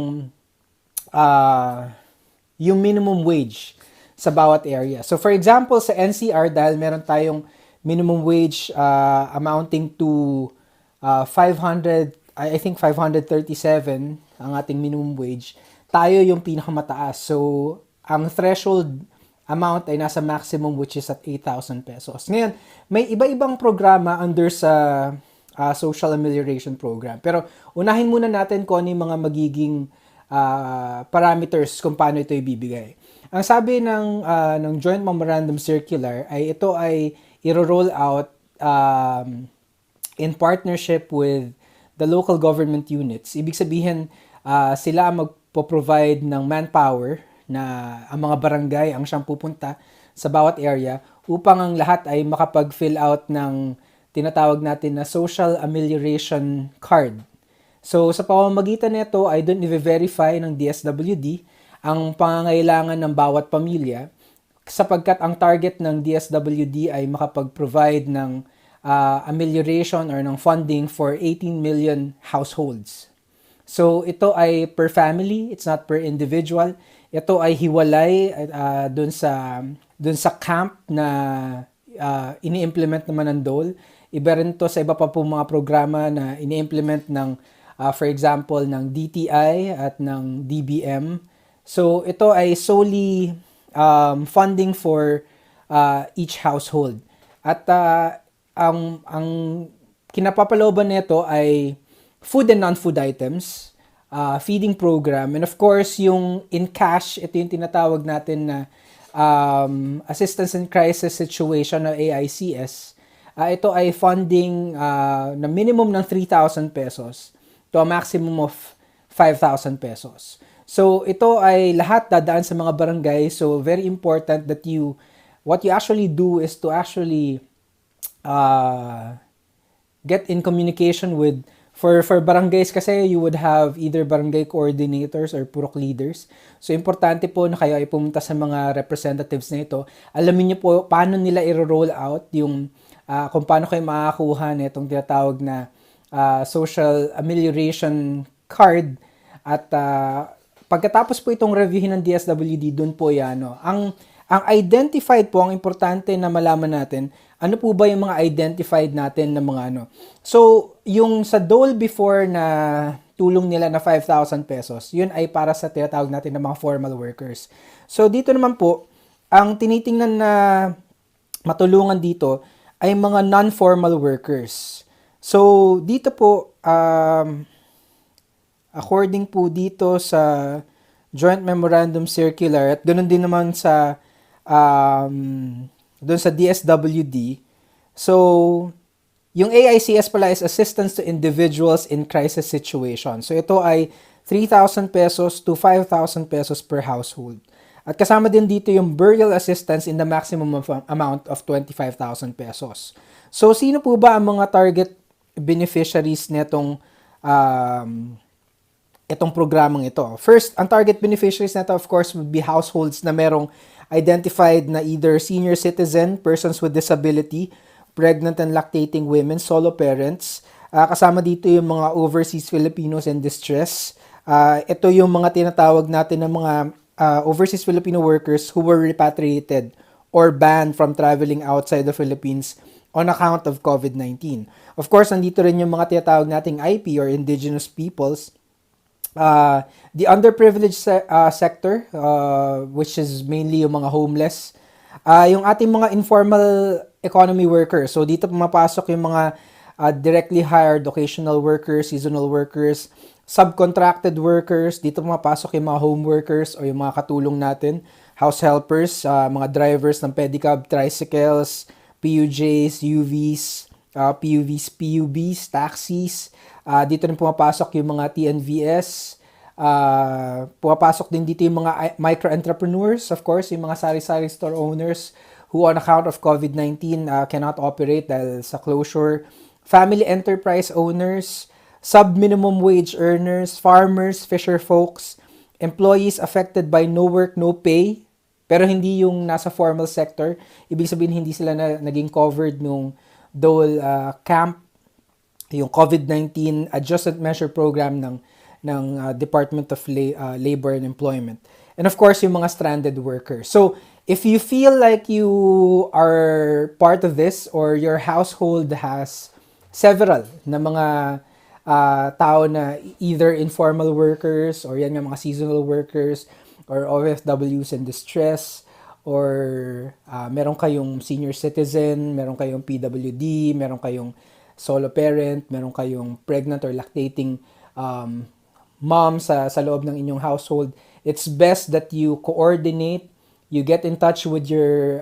S11: yung minimum wage sa bawat area. So for example, sa NCR, dahil meron tayong minimum wage amounting to 537 ang ating minimum wage, tayo yung pinakamataas. So ang threshold amount ay nasa maximum, which is at 8,000 pesos. Ngayon, may iba-ibang programa under sa Social Amelioration Program. Pero unahin muna natin kung ano yung mga magiging parameters kung paano ito ibibigay. Ang sabi ng Joint Memorandum Circular ay ito ay i-roll out in partnership with the local government units. Ibig sabihin, sila magpo-provide ng manpower na ang mga barangay ang siyang pupunta sa bawat area upang ang lahat ay makapag-fill out ng tinatawag natin na Social Amelioration Card. So sa pamamagitan nito ay doon i-verify ng DSWD ang pangangailangan ng bawat pamilya sapagkat ang target ng DSWD ay makapag-provide ng amelioration or ng funding for 18 million households. So ito ay per family, it's not per individual. Ito ay hiwalay dun sa camp na ini-implement naman ng DOL. Iba rin to sa iba pa po mga programa na ini-implement ng for example ng DTI at ng DBM. So ito ay solely funding for each household. At ang kinapapalooban nito ay food and non-food items, feeding program, and of course, yung in cash, ito yung tinatawag natin na Assistance in Crisis Situation o AICS. Ito ay funding na minimum ng 3,000 pesos to a maximum of 5,000 pesos. So, ito ay lahat dadaan sa mga barangay. So, very important that what you actually do is to actually get in communication with For barangays kasi, you would have either barangay coordinators or purok leaders. So, importante po na kayo ay pumunta sa mga representatives na ito. Alamin niyo po paano nila i-roll out yung kung paano kayo makakakuha na itong tinatawag na social amelioration card. At pagkatapos po itong reviewin ng DSWD, dun po yan. No? Ang identified po, ang importante na malaman natin, ano po ba yung mga identified natin na mga ano. So, yung sa dole before na tulong nila na 5,000 pesos, yun ay para sa tinatawag natin na mga formal workers. So, dito naman po, ang tinitingnan na matulungan dito ay mga non-formal workers. So, dito po, according po dito sa Joint Memorandum Circular, at ganoon din naman sa doon sa DSWD. So, yung AICS pala is Assistance to Individuals in Crisis Situation. So, ito ay 3,000 pesos to 5,000 pesos per household. At kasama din dito yung burial assistance in the maximum amount of 25,000 pesos. So, sino po ba ang mga target beneficiaries netong itong programang ito? First, ang target beneficiaries nito, of course, would be households na merong identified na either senior citizen, persons with disability, pregnant and lactating women, solo parents. Kasama dito yung mga overseas Filipinos in distress. Ito yung mga tinatawag natin ng mga overseas Filipino workers who were repatriated or banned from traveling outside the Philippines on account of COVID-19. Of course, nandito rin yung mga tinatawag nating IP or indigenous peoples. The underprivileged sector, which is mainly yung mga homeless. Yung ating mga informal economy workers. So, dito pumapasok yung mga directly hired occasional workers, seasonal workers, subcontracted workers. Dito pumapasok yung mga home workers o yung mga katulong natin, house helpers, mga drivers ng pedicab, tricycles, PUJs, UVs, PUBs, taxis. Dito rin pumapasok yung mga TNVS. Pumapasok din dito yung mga micro-entrepreneurs, of course, yung mga sari-sari store owners who on account of COVID-19 cannot operate dahil sa closure. Family enterprise owners, sub-minimum wage earners, farmers, fisher folks, employees affected by no work, no pay, pero hindi yung nasa formal sector. Ibig sabihin, hindi sila naging covered nung dole camp, yung COVID-19 Adjustment Measure Program ng Department of Labor and Employment. And of course, yung mga stranded workers. So, if you feel like you are part of this or your household has several na mga tao na either informal workers or yan nga mga seasonal workers or OFWs in distress or meron kayong senior citizen, meron kayong PWD, meron kayong solo parent, meron kayong pregnant or lactating mom sa loob ng inyong household, it's best that you coordinate, you get in touch with your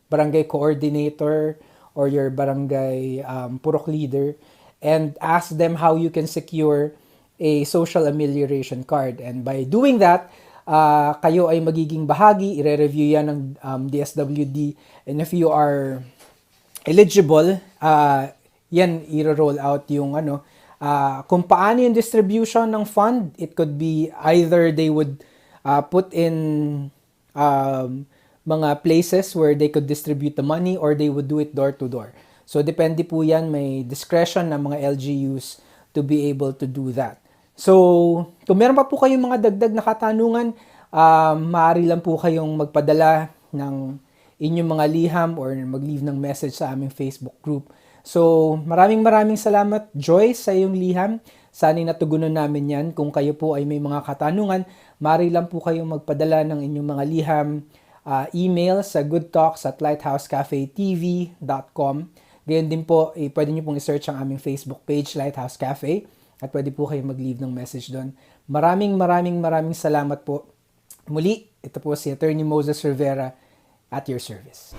S11: barangay coordinator or your barangay purok leader and ask them how you can secure a social amelioration card. And by doing that, kayo ay magiging bahagi, i-review yan ng DSWD, and if you are eligible, yan i-roll out yung kung paano yung distribution ng fund. It could be either they would put in mga places where they could distribute the money or they would do it door to door. So depende po yan, may discretion ng mga LGUs to be able to do that. So kung meron pa po kayong mga dagdag na katanungan, maaari lang po kayong magpadala ng inyong mga liham or mag-leave ng message sa aming Facebook group. So, maraming salamat, Joyce, sa iyong liham. Sana'y natugunan namin yan. Kung kayo po ay may mga katanungan, maaari lang po kayong magpadala ng inyong mga liham, email sa goodtalks@lighthousecafetv.com. Gayon din po, pwede nyo pong i-search ang aming Facebook page, Lighthouse Cafe, at pwede po kayong mag-leave ng message doon. Maraming salamat po. Muli, ito po si Attorney Moses Rivera at your service.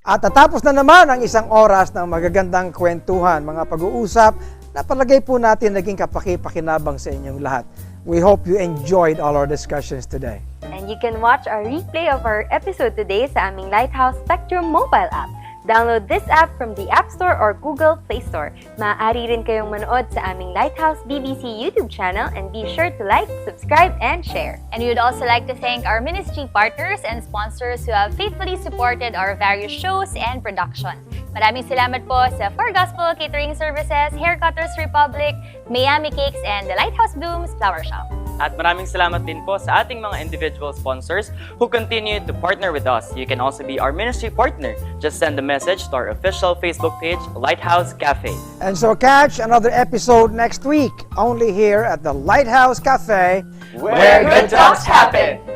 S1: At natapos na naman ang isang oras ng magagandang kwentuhan, mga pag-uusap na palagay po natin naging kapaki-pakinabang sa inyong lahat. We hope you enjoyed all our discussions today.
S9: And you can watch our replay of our episode today sa aming Lighthouse Spectrum mobile app. Download this app from the App Store or Google Play Store. Maaari rin kayong manood sa aming Lighthouse BBC YouTube channel and be sure to like, subscribe, and share.
S3: And we would also like to thank our ministry partners and sponsors who have faithfully supported our various shows and productions. Maraming salamat po sa For Gospel Catering Services, Haircutters Republic, Miami Cakes, and the Lighthouse Blooms Flower Shop.
S12: At maraming salamat din po sa ating mga individual sponsors who continue to partner with us. You can also be our ministry partner. Just send a message to our official Facebook page, Lighthouse Cafe.
S1: And so catch another episode next week, only here at the Lighthouse Cafe,
S12: Where good talks happen.